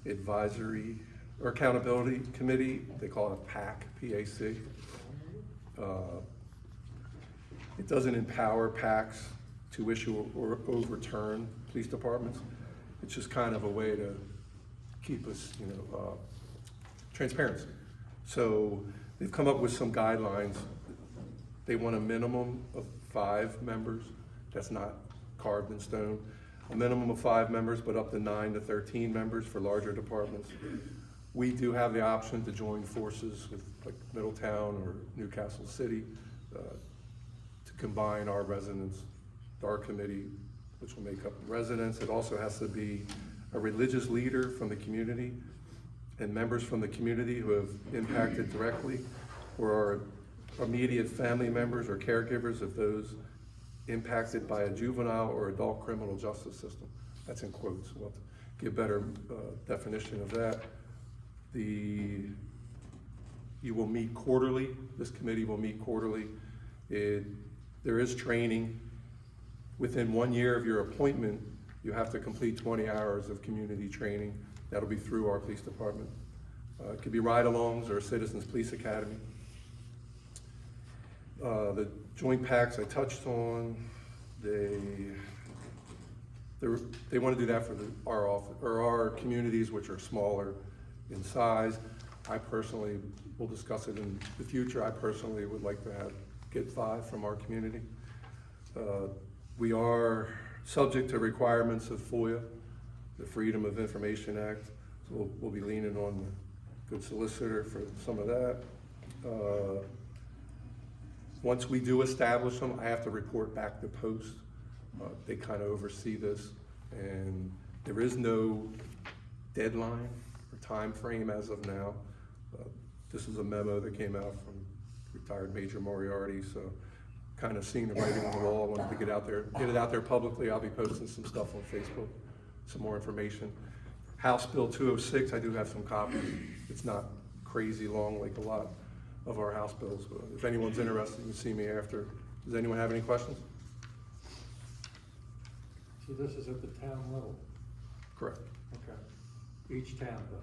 advisory or accountability committee. They call it PAC, P-A-C. It doesn't empower PACs to issue or overturn police departments. It's just kind of a way to keep us, you know, transparency. So they've come up with some guidelines. They want a minimum of 5 members. That's not carved in stone. A minimum of 5 members, but up to 9 to 13 members for larger departments. We do have the option to join forces with like Middletown or Newcastle City to combine our residents, our committee, which will make up the residents. It also has to be a religious leader from the community and members from the community who have impacted directly, or are immediate family members or caregivers of those impacted by a juvenile or adult criminal justice system. That's in quotes. We'll have to give better definition of that. You will meet quarterly. This committee will meet quarterly. There is training. Within 1 year of your appointment, you have to complete 20 hours of community training. That'll be through our police department. It could be ride-alongs or Citizens Police Academy. The joint packs I touched on, they want to do that for our communities, which are smaller in size. I personally will discuss it in the future. I personally would like to get 5 from our community. We are subject to requirements of FOIA, the Freedom of Information Act. So we'll be leaning on the good solicitor for some of that. Once we do establish them, I have to report back to Post. They kind of oversee this, and there is no deadline or time frame as of now. This is a memo that came out from retired Major Moriarty, so kind of seeing the writing on the wall. I wanted to get it out there publicly. I'll be posting some stuff on Facebook, some more information. House Bill 206, I do have some copies. It's not crazy long like a lot of our House bills, but if anyone's interested, you can see me after. Does anyone have any questions? So this is at the town level? Correct. Okay. Each town though?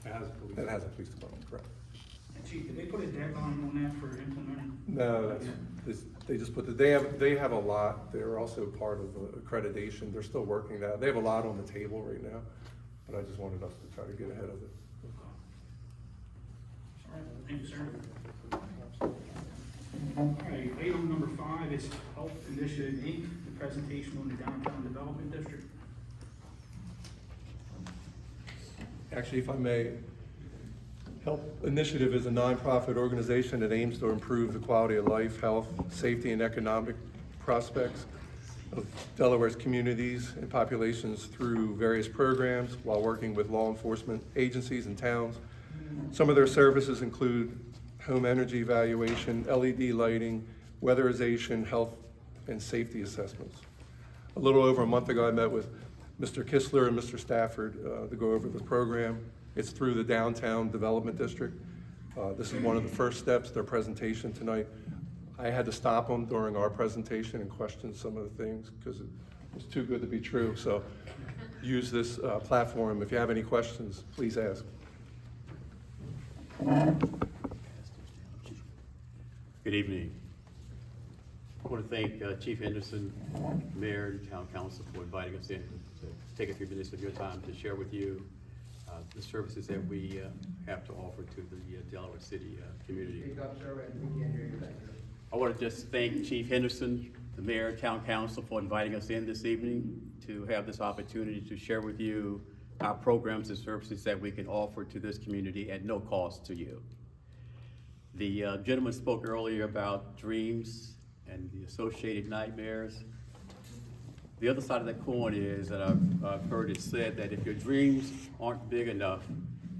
Has a police. That has a police department, correct. And Chief, did they put a deadline on that for implementing? No, they just put they have a lot. They're also part of accreditation. They're still working that. They have a lot on the table right now, but I just wanted us to try to get ahead of it. All right, thank you, sir. All right, item number 5 is Health Initiative Inc., the presentation on the Downtown Development District. Actually, if I may, Health Initiative is a nonprofit organization that aims to improve the quality of life, health, safety, and economic prospects of Delaware's communities and populations through various programs while working with law enforcement agencies and towns. Some of their services include home energy evaluation, LED lighting, weatherization, health, and safety assessments. A little over a month ago, I met with Mr. Kistler and Mr. Stafford to go over the program. It's through the Downtown Development District. This is one of the first steps, their presentation tonight. I had to stop them during our presentation and question some of the things because it was too good to be true. So use this platform. If you have any questions, please ask. Good evening. I want to thank Chief Henderson, Mayor, and Town Council for inviting us in to take a few minutes of your time to share with you the services that we have to offer to the Delaware City community. I want to just thank Chief Henderson, the Mayor, Town Council for inviting us in this evening to have this opportunity to share with you our programs and services that we can offer to this community at no cost to you. The gentleman spoke earlier about dreams and the associated nightmares. The other side of that coin is that I've heard it said that if your dreams aren't big enough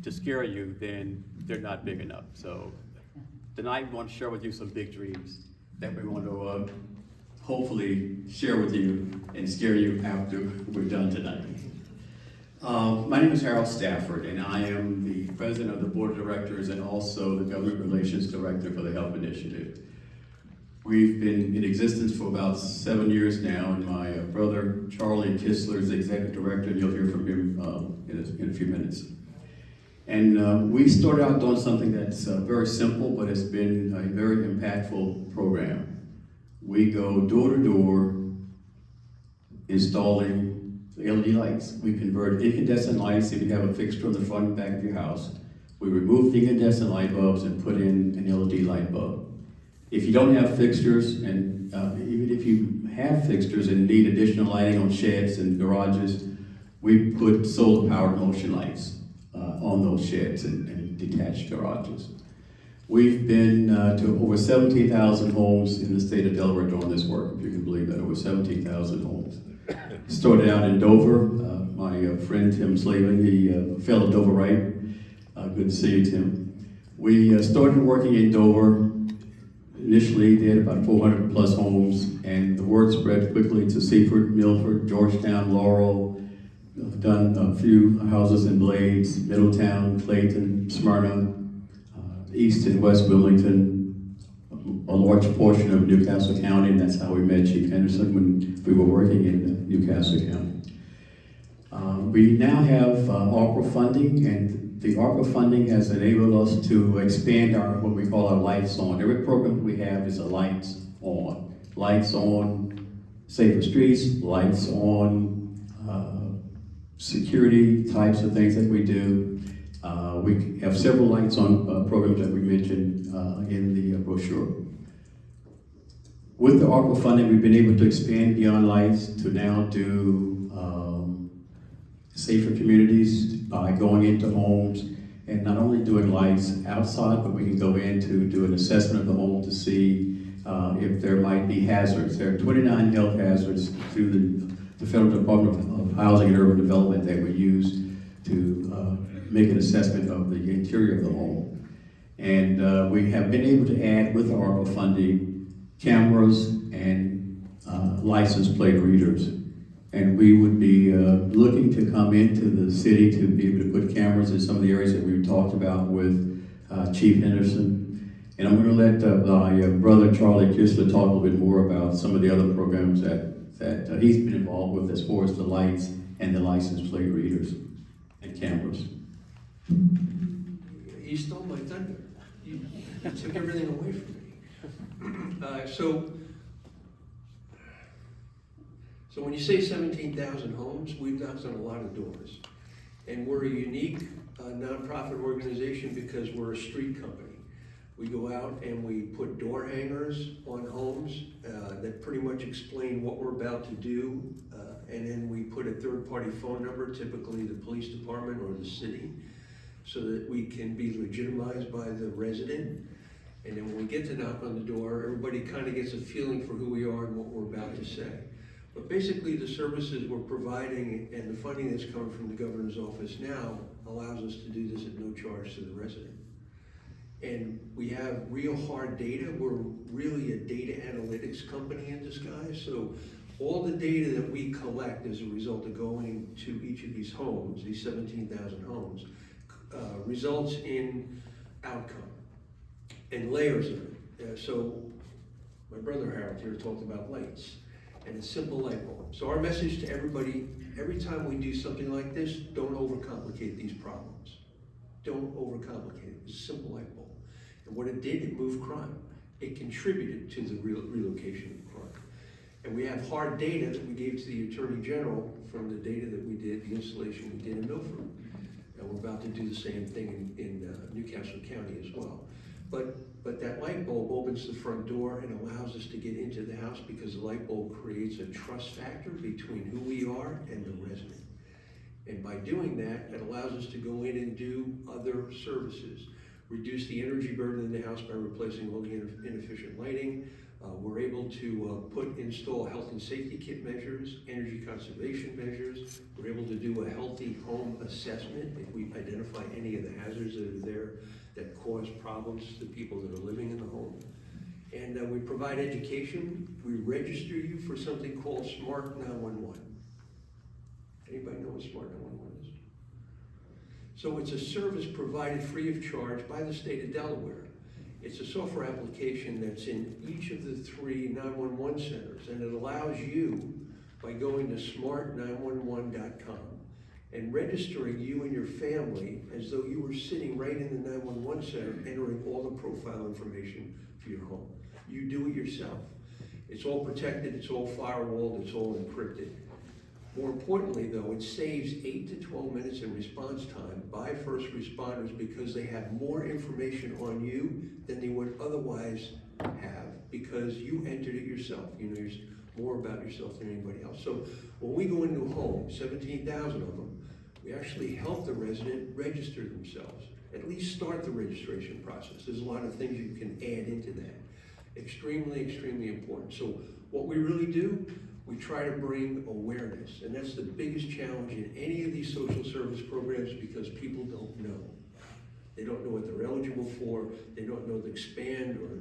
to scare you, then they're not big enough. So tonight we want to share with you some big dreams that we want to hopefully share with you and scare you after we're done tonight. My name is Harold Stafford, and I am the president of the board of directors and also the government relations director for the Health Initiative. We've been in existence for about 7 years now, and my brother Charlie Kistler is the executive director, and you'll hear from him in a few minutes. And we started out doing something that's very simple, but it's been a very impactful program. We go door to door installing LED lights. We convert incandescent lights if you have a fixture on the front and back of your house. We remove the incandescent light bulbs and put in an LED light bulb. If you don't have fixtures, and even if you have fixtures and need additional lighting on sheds and garages, we put solar-powered motion lights on those sheds and detached garages. We've been to over 17,000 homes in the state of Delaware doing this work, if you can believe that, over 17,000 homes. Started out in Dover. My friend Tim Slavin, he fellow Doverite. Good to see you, Tim. We started working in Dover. Initially, they had about 400 plus homes, and the word spread quickly to Seaford, Milford, Georgetown, Laurel. I've done a few houses in Blades, Middletown, Clayton, Smyrna, East and West Wilmington, a large portion of Newcastle County, and that's how we met Chief Henderson when we were working in Newcastle County. We now have ARPA funding, and the ARPA funding has enabled us to expand our, what we call our lights on. Every program we have is a lights on. Lights on safer streets, lights on security types of things that we do. We have several lights on programs that we mentioned in the brochure. With the ARPA funding, we've been able to expand beyond lights to now do safer communities by going into homes and not only doing lights outside, but we can go in to do an assessment of the home to see if there might be hazards. There are 29 health hazards through the Federal Department of Housing and Urban Development that we use to make an assessment of the interior of the home. And we have been able to add with the ARPA funding cameras and license plate readers. And we would be looking to come into the city to be able to put cameras in some of the areas that we've talked about with Chief Henderson. And I'm going to let my brother Charlie Kistler talk a little bit more about some of the other programs that he's been involved with as far as the lights and the license plate readers and cameras. You stole my thunder. You took everything away from me. So when you say 17,000 homes, we've knocked on a lot of doors. And we're a unique nonprofit organization because we're a street company. We go out and we put door hangers on homes that pretty much explain what we're about to do. And then we put a third-party phone number, typically the police department or the city, so that we can be legitimized by the resident. And then when we get to knock on the door, everybody kind of gets a feeling for who we are and what we're about to say. But basically the services we're providing and the funding that's coming from the governor's office now allows us to do this at no charge to the resident. And we have real hard data. We're really a data analytics company in disguise. So all the data that we collect as a result of going to each of these homes, these 17,000 homes, results in outcome and layers of it. So my brother Harold here talked about lights and a simple light bulb. So our message to everybody, every time we do something like this, don't overcomplicate these problems. Don't overcomplicate it. It's a simple light bulb. And what it did, it moved crime. It contributed to the relocation of crime. And we have hard data that we gave to the Attorney General from the data that we did, the installation we did in Milford. And we're about to do the same thing in Newcastle County as well. But that light bulb opens the front door and allows us to get into the house because the light bulb creates a trust factor between who we are and the resident. And by doing that, it allows us to go in and do other services. Reduce the energy burden in the house by replacing all the inefficient lighting. We're able to install health and safety kit measures, energy conservation measures. We're able to do a healthy home assessment if we identify any of the hazards that are there that cause problems to people that are living in the home. And we provide education. We register you for something called Smart 911. Anybody know what Smart 911 is? So it's a service provided free of charge by the state of Delaware. It's a software application that's in each of the 3 911 centers, and it allows you, by going to smart911.com and registering you and your family as though you were sitting right in the 911 center, entering all the profile information for your home. You do it yourself. It's all protected, it's all firewalled, it's all encrypted. More importantly though, it saves 8 to 12 minutes in response time by first responders because they have more information on you than they would otherwise have because you entered it yourself. You know more about yourself than anybody else. So when we go into a home, 17,000 of them, we actually help the resident register themselves, at least start the registration process. There's a lot of things you can add into that. Extremely, extremely important. So what we really do, we try to bring awareness, and that's the biggest challenge in any of these social service programs because people don't know. They don't know what they're eligible for, they don't know the expand or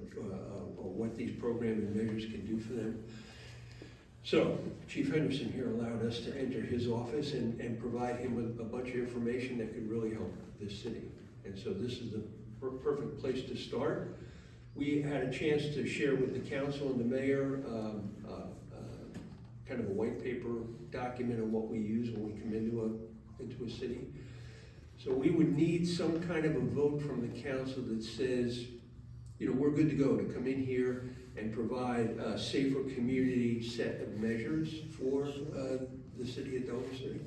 what these programs and measures can do for them. So Chief Henderson here allowed us to enter his office and provide him with a bunch of information that could really help this city. And so this is the perfect place to start. We had a chance to share with the council and the mayor kind of a white paper document on what we use when we come into a city. So we would need some kind of a vote from the council that says, you know, we're good to go to come in here and provide a safer community set of measures for the city of Delaware City.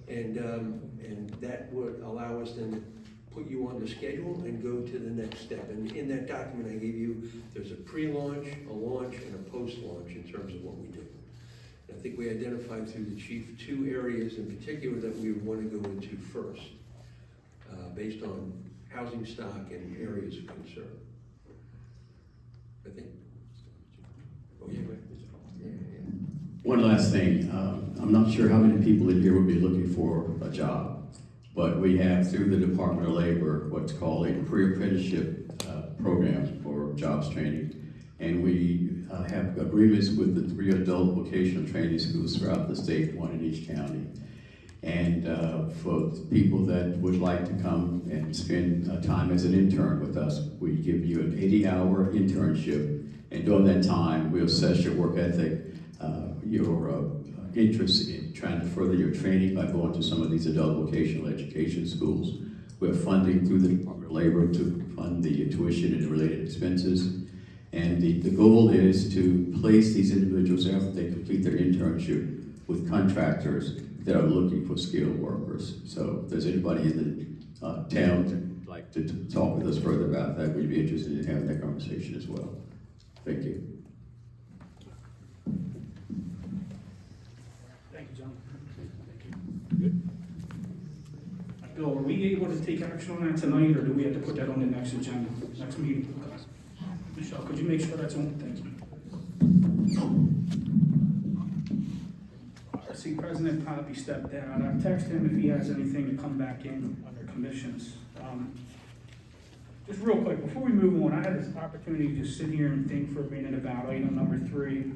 And that would allow us then to put you on the schedule and go to the next step. And in that document I gave you, there's a pre-launch, a launch, and a post-launch in terms of what we do. And I think we identified through the chief 2 areas in particular that we would want to go into first, based on housing stock and areas of concern. I think. Oh, yeah, go ahead. One last thing, I'm not sure how many people in here would be looking for a job, but we have through the Department of Labor what's called a pre-apprenticeship program for jobs training, and we have agreements with the 3 adult vocational training schools throughout the state, 1 in each county. And for people that would like to come and spend time as an intern with us, we give you an 80-hour internship, and during that time, we'll assess your work ethic, your interest in trying to further your training by going to some of these adult vocational education schools. We have funding through the Department of Labor to fund the tuition and the related expenses. And the goal is to place these individuals after they complete their internship with contractors that are looking for skilled workers. So if there's anybody in the town that'd like to talk with us further about that, we'd be interested in having that conversation as well. Thank you. Thank you, John. Thank you. Bill, are we able to take action on that tonight, or do we have to put that on the next agenda, next meeting? Michelle, could you make sure that's on? Thank you. I see President Poppy stepped down. I've texted him if he has anything to come back in under commissions. Just real quick, before we move on, I had this opportunity to just sit here and think for a minute about item number 3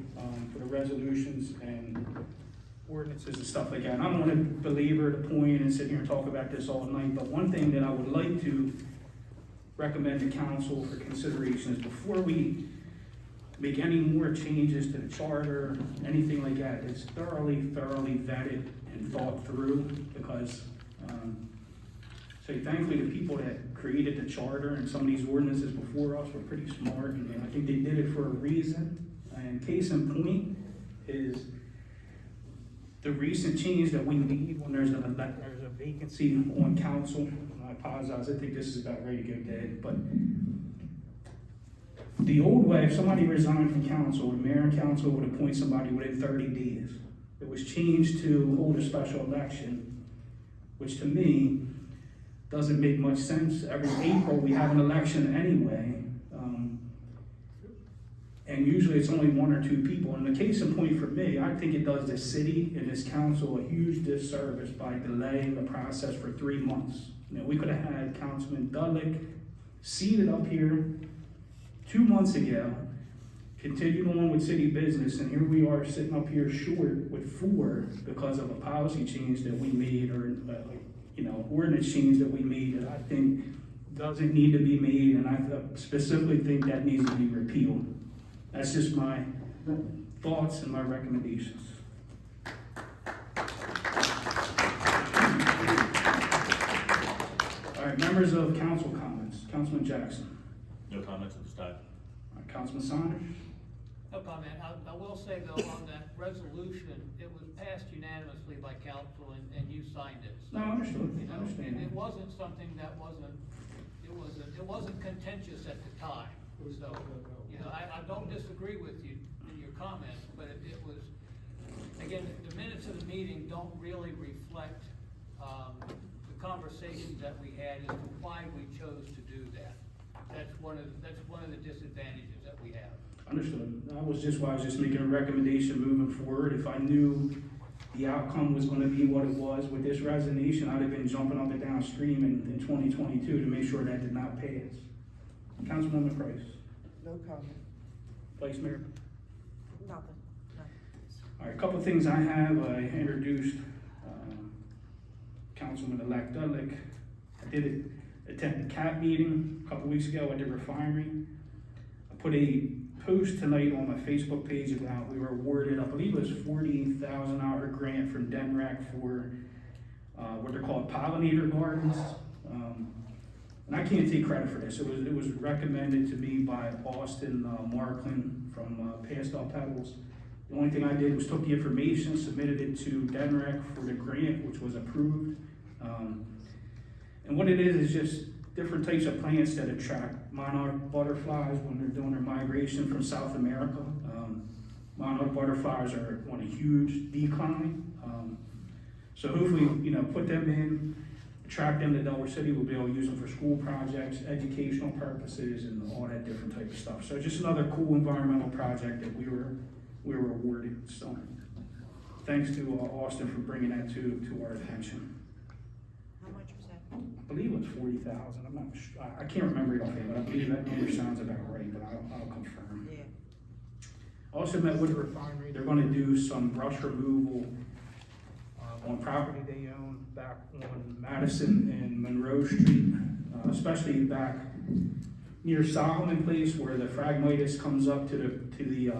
for the resolutions and ordinances and stuff like that. And I don't want to belabor the point and sit here and talk about this all night, but one thing that I would like to recommend to council for consideration is before we make any more changes to the charter, anything like that, it's thoroughly vetted and thought through, because thankfully the people that created the charter and some of these ordinances before us were pretty smart, and I think they did it for a reason. And case in point is the recent change that we need when there's a vacancy on council. And I apologize, I think this is about ready to go dead, but the old way, if somebody resigned from council, the mayor and council would appoint somebody within 30 days. It was changed to hold a special election, which to me doesn't make much sense. Every April we have an election anyway, and usually it's only 1 or 2 people. And the case in point for me, I think it does the city and this council a huge disservice by delaying the process for 3 months. You know, we could have had Councilman Dudlick seated up here 2 months ago, continued on with city business, and here we are sitting up here short with 4 because of a policy change that we made, or ordinance change that we made that I think doesn't need to be made, and I specifically think that needs to be repealed. That's just my thoughts and my recommendations. All right, members of council comments. Councilman Jackson. No comments at this time. All right, Councilman Saunders. No comment. I will say though, on that resolution, it was passed unanimously by council and you signed it. So, No, I understood. you know, I understand. and it wasn't something that it wasn't contentious at the time. So, you know, I don't disagree with you in your comments, but it was, again, the minutes of the meeting don't really reflect, the conversations that we had as to why we chose to do that. That's one of the disadvantages that we have. Understood. That was just why I was just making a recommendation moving forward. If I knew the outcome was gonna be what it was with this resignation, I'd have been jumping up and down screaming in 2022 to make sure that did not pass. Councilwoman Price. No comment. Vice Mayor. Nothing. All right, a couple of things I have. I introduced Councilman-elect Dudlick. I did attend the CAP meeting a couple weeks ago at the refinery. I put a post tonight on my Facebook page about we were awarded, I believe it was $40,000 grant from DENRAC for what they're called pollinator gardens. And I can't take credit for this. It was recommended to me by Austin Marklin from Pastel Pebbles. The only thing I did was took the information, submitted it to DENREC for the grant, which was approved. And what it is just different types of plants that attract monarch butterflies when they're doing their migration from South America. Monarch butterflies are on a huge decline. So hopefully, put them in, attract them to Delaware City. We'll be able to use them for school projects, educational purposes, and all that different type of stuff. So just another cool environmental project that we were awarded. So thanks to Austin for bringing that to our attention. How much was that? I believe it was 40,000. I'm not sure. I can't remember it offhand, but I believe that number sounds about right, but I'll confirm. Yeah. Also met with the refinery. They're gonna do some brush removal on property they own back on Madison and Monroe Street, especially back near Solomon Place where the Phragmites comes up to the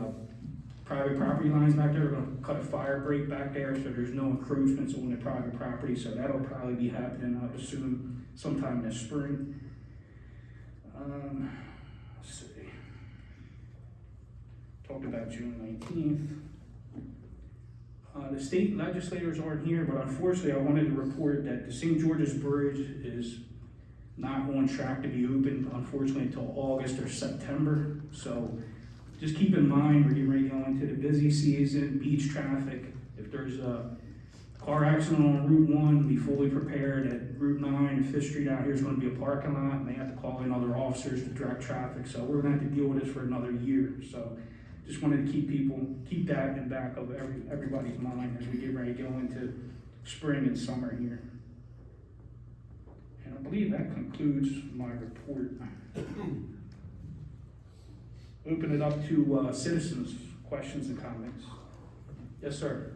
private property lines back there. We're gonna cut a fire break back there so there's no encroachments on the private property. So that'll probably be happening, I would assume, sometime this spring. Let's see. Talked about June 19th. The state legislators aren't here, but unfortunately I wanted to report that the St. George's Bridge is not on track to be opened, unfortunately, until August or September. So just keep in mind, we're getting ready to go into the busy season, beach traffic. If there's a car accident on Route 1, be fully prepared. At Route 9 and 5th Street out here is going to be a parking lot, and they have to call in other officers to direct traffic. So we're going to have to deal with this for another year. So just wanted to keep that in back of everybody's mind as we get ready to go into spring and summer here. And I believe that concludes my report. Open it up to citizens' questions and comments. Yes, sir.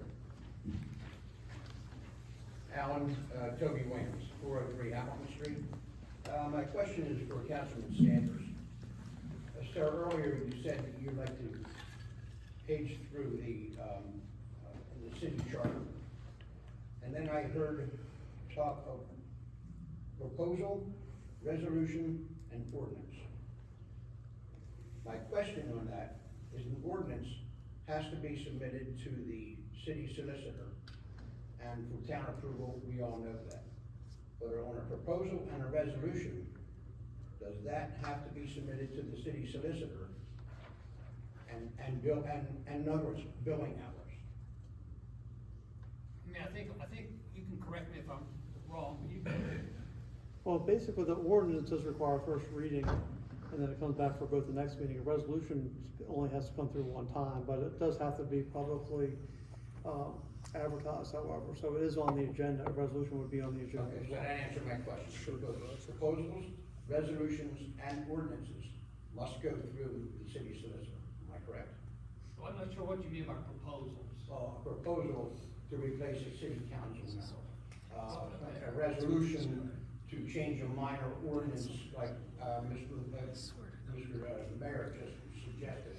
Alan, Toby Williams, 403 Hamilton Street. My question is for Councilman Sanders. Sir, earlier you said that you'd like to page through the city charter. And then I heard talk of proposal, resolution, and ordinance. My question on that is an ordinance has to be submitted to the city solicitor, and for town approval, we all know that. But on a proposal and a resolution, does that have to be submitted to the city solicitor? And in other words, billing hours? I mean, I think you can correct me if I'm wrong, but you Well, basically, the ordinance does require first reading, and then it comes back for both the next meeting. A resolution only has to come through one time, but it does have to be publicly advertised, however. So it is on the agenda. A resolution would be on the agenda. Okay, so that answered my question. Proposals, resolutions, and ordinances must go through the city solicitor. Am I correct? Well, I'm not sure what you mean by proposals. A proposal to replace a city council member. A resolution to change a minor ordinance like Mr. Mayor just suggested.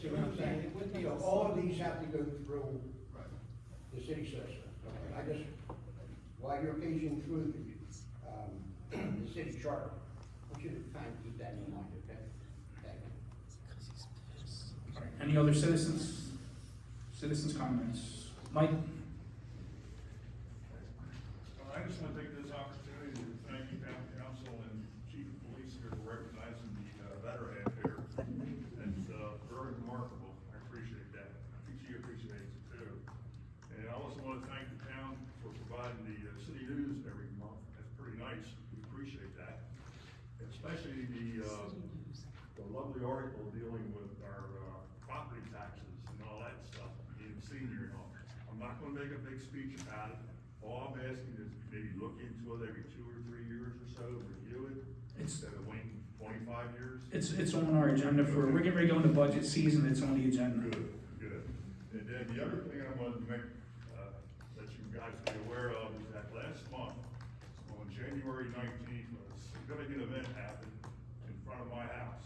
See what I'm saying? So all of these have to go through the city solicitor. Okay, I just, while you're paging through the city charter, I want you to kind of keep that in mind, okay? Thank you. Any other citizens? Citizens' comments? Mike? I just want to take this opportunity to thank you, Town Council and Chief of Police here for recognizing the veteran here. And very remarkable. I appreciate that. I think she appreciates it too. And I also want to thank the town for providing the city news every month. That's pretty nice. We appreciate that. Especially the lovely article dealing with our property taxes and all that stuff, being senior and all. I'm not going to make a big speech about it. All I'm asking is maybe look into it every 2 or 3 years or so, review it, instead of waiting 25 years. It's on our agenda for, we're getting ready to go into budget season, it's on the agenda. Good. And then the other thing I wanted to make, let you guys be aware of is that last month, on January 19th, a significant event happened in front of my house.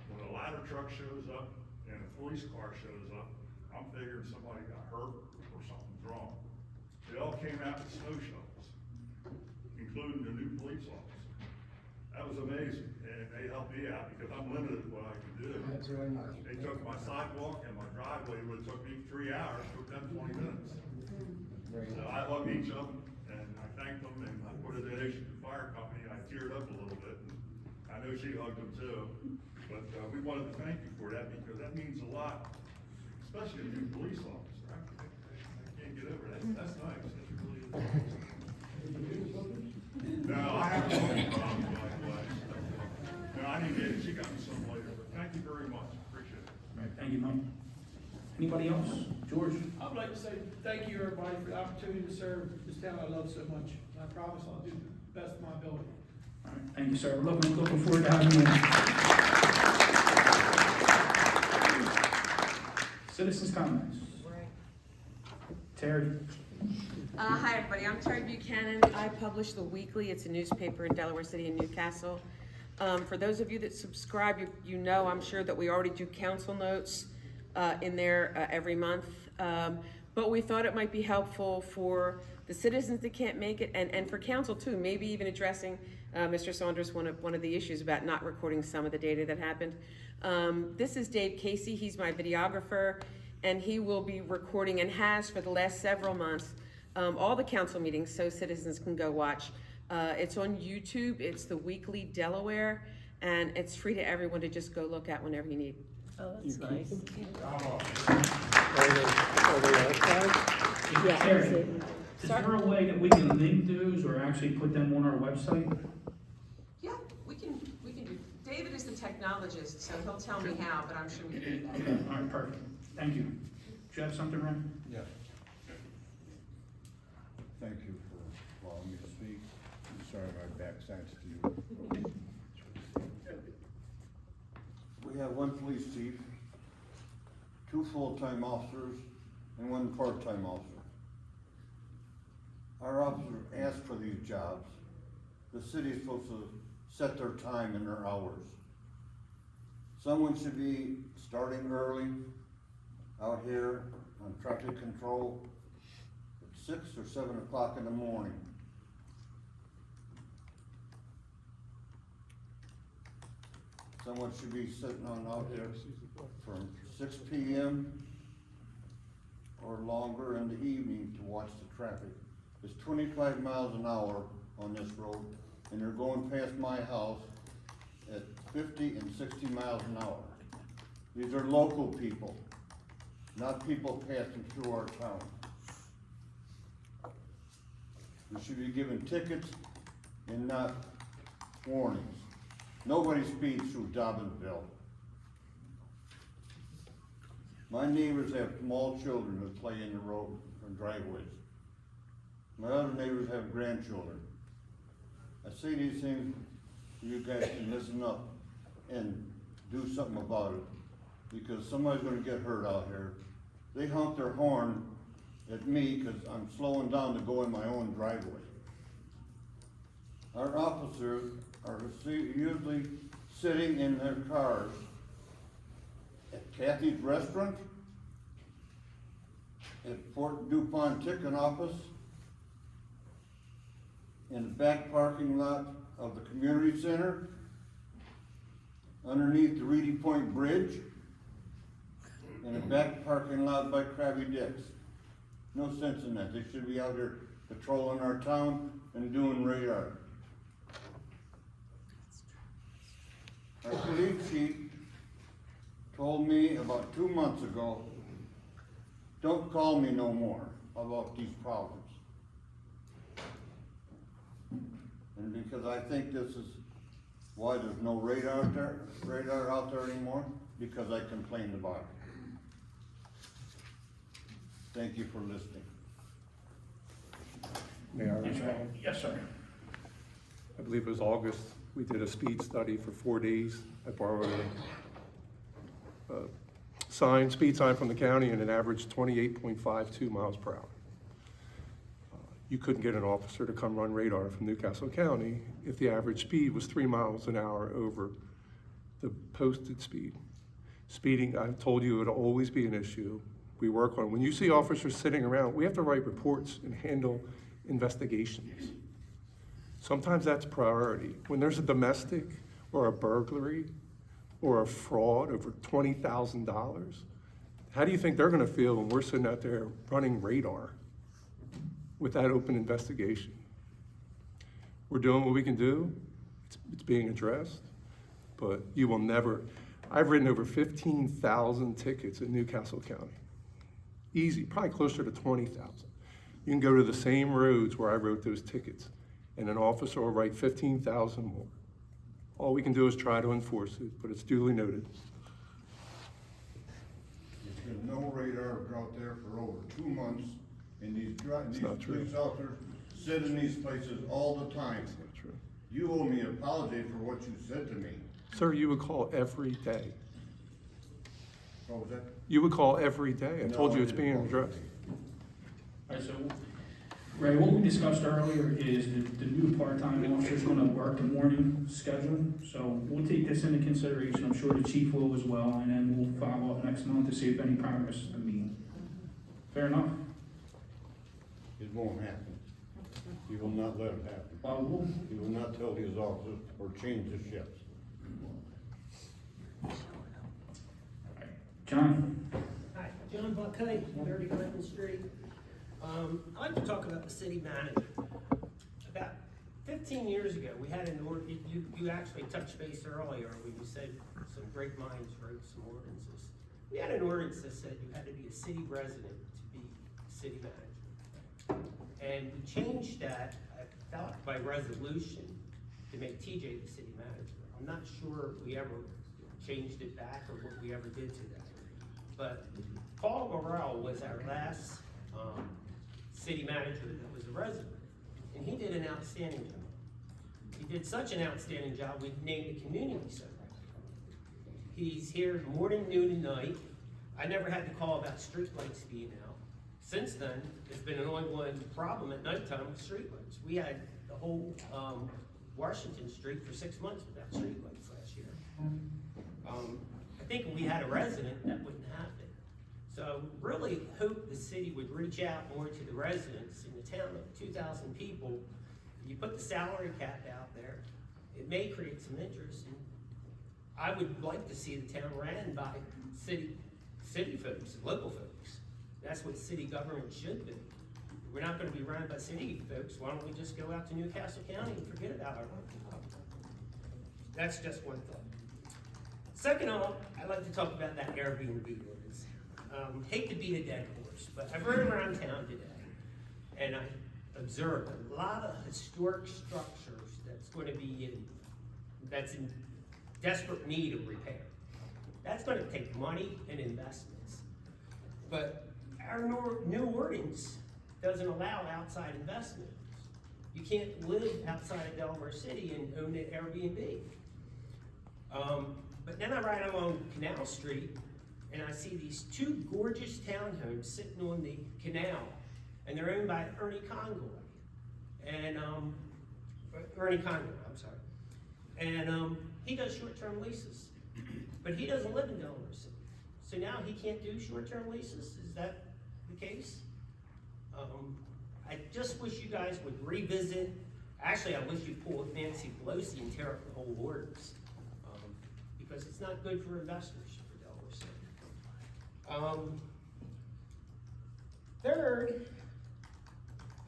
When a ladder truck shows up and a police car shows up, I'm figuring somebody got hurt or something's wrong. they all came out with snow shovels, including the new police officer. That was amazing, and they helped me out because I'm limited in what I can do. That's really nice. They took my sidewalk and my driveway, would have took me 3 hours, took them 20 minutes. So I love each of them, and I thank them, and I put a donation to the fire company, I teared up a little bit, and I know she hugged them too. But, we wanted to thank you for that, because that means a lot, especially a new police officer. I can't get over that, that's nice, that's really. No, I haven't had any problems like that. No, I didn't get it, she got me some later, but thank you very much, appreciate it. All right, thank you, Mike. Anybody else? George? I would like to say thank you, everybody, for the opportunity to serve this town I love so much. I promise I'll do the best of my ability. All right, thank you, sir. We're looking forward to having you. Citizens' comments. Terry? Hi, everybody. I'm Terry Buchanan. I publish The Weekly. It's a newspaper in Delaware City and Newcastle. For those of you that subscribe, you know, I'm sure that we already do council notes in there every month. But we thought it might be helpful for the citizens that can't make it, and for council too, maybe even addressing Mr. Saunders, one of the issues about not recording some of the data that happened. This is Dave Casey. He's my videographer, and he will be recording, and has for the last several months, all the council meetings so citizens can go watch. It's on YouTube. It's The Weekly Delaware, and it's free to everyone to just go look at whenever you need. Oh, that's nice. Yeah, Terry, is there a way that we can link those or actually put them on our website? Yeah, we can do. David is the technologist, so he'll tell me how, but I'm sure we can do that. Okay, all right, perfect. Thank you. Do you have something, Ren? Yeah. Thank you for allowing me to speak. I'm sorry my back thanks to you. We have one police chief, 2 full-time officers, and 1 part-time officer. Our officers ask for these jobs. The city is supposed to set their time and their hours. Someone should be starting early out here on traffic control at 6 or 7 o'clock in the morning. Someone should be sitting on out there from 6 p.m. or longer in the evening to watch the traffic. It's 25 miles an hour on this road, and they're going past my house at 50 and 60 miles an hour. These are local people, not people passing through our town. We should be given tickets and not warnings. Nobody speeds through Dobbinsville. My neighbors have small children that play in the road or driveways. My other neighbors have grandchildren. I say these things, you guys can listen up and do something about it, because somebody's gonna get hurt out here. They honk their horn at me because I'm slowing down to go in my own driveway. Our officers are usually sitting in their cars at Kathy's Restaurant, at Fort DuPont Ticket Office, in the back parking lot of the community center, underneath the Reedy Point Bridge, in the back parking lot by Krabby Dick's. No sense in that. They should be out here patrolling our town and doing radar. Our police chief told me about 2 months ago, don't call me no more about these problems. And because I think this is why there's no radar out there anymore, because I complained about it. Thank you for listening. May I respond? Yes, sir. I believe it was August, we did a speed study for 4 days. I borrowed a speed sign from the county, and it averaged 28.52 miles per hour. You couldn't get an officer to come run radar from Newcastle County if the average speed was 3 miles an hour over the posted speed. Speeding, I've told you, it'll always be an issue. We work on it. When you see officers sitting around, we have to write reports and handle investigations. Sometimes that's priority. When there's a domestic or a burglary or a fraud over $20,000, how do you think they're gonna feel when we're sitting out there running radar with that open investigation? We're doing what we can do. It's being addressed, but you will never, I've written over 15,000 tickets in Newcastle County. Easy, probably closer to 20,000. You can go to the same roads where I wrote those tickets, and an officer will write 15,000 more. All we can do is try to enforce it, but it's duly noted. There's been no radar out there for over 2 months, and these not true. police officers sit in these places all the time. That's not true. You owe me an apology for what you said to me. Sir, you would call every day. What was that? You would call every day. I No, told you I it's didn't being call addressed. All right, so, Ray, what we discussed earlier is the new part-time officer's gonna work the morning schedule. So we'll take this into consideration. I'm sure the chief will as well, and then we'll follow up next month to see if any progress is being. Fair enough? It won't happen. He will not let it happen. He will not tell his officers or change the shifts. John? Hi, John Buckeye, 30 Clinton Street. I'd like to talk about the city manager. About 15 years ago, we had an you actually touched base earlier when you said some great minds wrote some ordinances. We had an ordinance that said you had to be a city resident to be city manager. And we changed that, I thought by resolution, to make TJ the city manager. I'm not sure if we ever changed it back or what we ever did to that. But Paul Morrell was our last city manager that was a resident, and he did an outstanding job. He did such an outstanding job, we named the community center. He's here morning, noon, and night. I never had to call about streetlights being out. Since then, it's been an ongoing problem at nighttime with streetlights. We had the whole Washington Street for 6 months without streetlights last year. I think if we had a resident, that wouldn't happen. So really hope the city would reach out more to the residents in the town of 2,000 people. You put the salary cap out there, it may create some interest. And I would like to see the town ran by city folks, local folks. That's what city government should be. We're not gonna be run by city folks, why don't we just go out to Newcastle County and forget about our own? That's just one thought. Second off, I'd like to talk about that Airbnb ordinance. Hate to beat a dead horse, but I've rode around town today, and I observed a lot of historic structures that's in desperate need of repair. That's gonna take money and investments. But our new ordinance doesn't allow outside investments. You can't live outside of Delaware City and own an Airbnb. But then I ride along Canal Street and I see these 2 gorgeous townhomes sitting on the canal, and they're owned by Ernie Congoy. And, Ernie Congoy, I'm sorry. And he does short-term leases, but he doesn't live in Delaware City. So now he can't do short-term leases? Is that the case? I just wish you guys would revisit, actually I wish you'd pull Nancy Pelosi and tear up the whole ordinance. Because it's not good for investors for Delaware City. Third,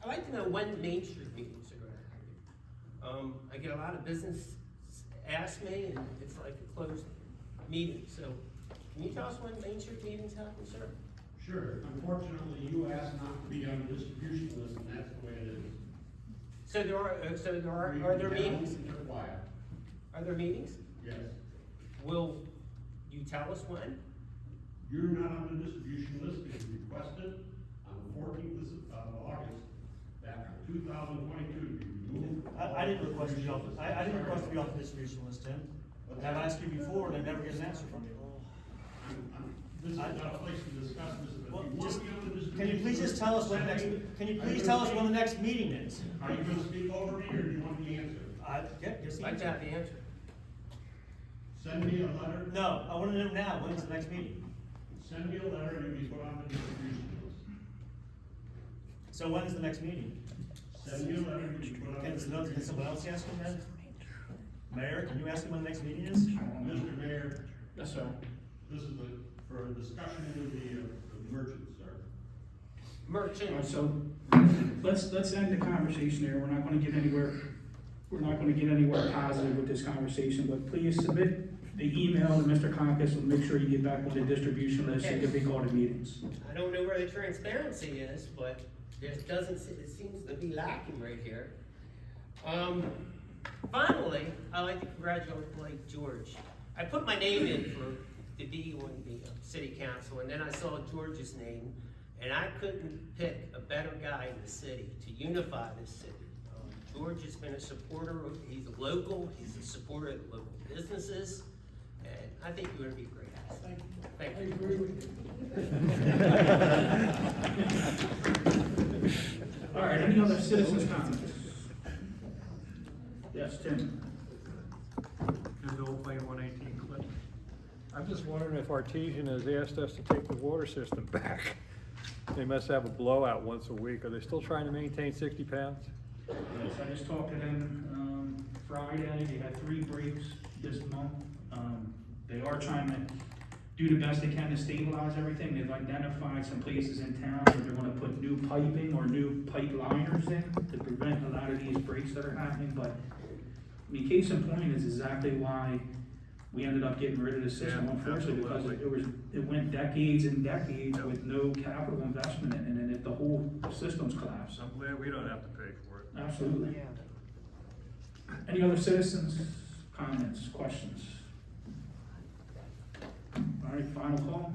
I'd like to know when Main Street meetings are gonna happen. I get a lot of business ask me, and it's like a closed meeting. So, can you tell us when Main Street meetings happen, sir? Sure. Unfortunately, you asked not to be on the distribution list, and that's the way it is. So are there meetings? Are there meetings? Yes. Will you tell us when? You're not on the distribution list because you requested on the 14th of August that 2022 be removed. I didn't request to be off, I didn't request to be off the distribution list, Tim. But I've asked you before and I never get an answer from you. This is not a place to discuss this, but if you want to be on the distribution. Can you please just tell us when the next, can you please tell us when the next meeting is? Are you gonna speak over me or do you want the answer? Yes, I'd like to have the answer. Send me a letter. No, I wanna know now, when's the next meeting? Send me a letter and you'll be put on the distribution list. So when is the next meeting? Send me a letter and you'll be put on the Can distribution list. someone else ask him then? Mayor, can you ask him when the next meeting is? Mr. Mayor, Yes, sir. this is for a discussion with the merchants, sir. All right, Merchant, so let's end the conversation there. We're not gonna get anywhere, positive with this conversation, but please submit the email to Mr. Conkis and make sure you get back on the distribution list so you can be called to meetings. I don't know where the transparency is, but it seems to be lacking right here. Finally, I'd like to congratulate George. I put my name in to be on the city council, and then I saw George's name, and I couldn't pick a better guy in the city to unify this city. George has been a supporter, he's a local, he's a supporter of the local businesses, and I think you're gonna be a great asset. Thank you. All right, any other citizens' comments? Yes, Tim? Bill Plain 118 Clinton. I'm just wondering if Artesian has asked us to take the water system back. They must have a blowout once a week. Are they still trying to maintain 60 pounds? Yes, I just talked to them, Friday, they had 3 breaks this month. They are trying to do the best they can to stabilize everything. They've identified some places in town where they're gonna put new piping or new pipe liners in to prevent a lot of these breaks that are happening, but, I mean, case in point is exactly why we ended up getting rid of the system, Yeah, unfortunately, because absolutely. it went decades and decades with no capital investment in it, and then the whole system's collapsed. I'm glad we don't have to pay for it. Absolutely. Any other citizens, comments, questions? All right, final call.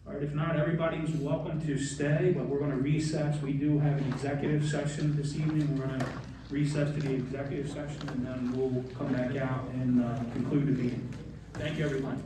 All right, if not, everybody's welcome to stay, but we're gonna recess. We do have an executive session this evening. We're gonna recess to the executive session, and then we'll come back out and conclude the meeting. Thank you, everyone.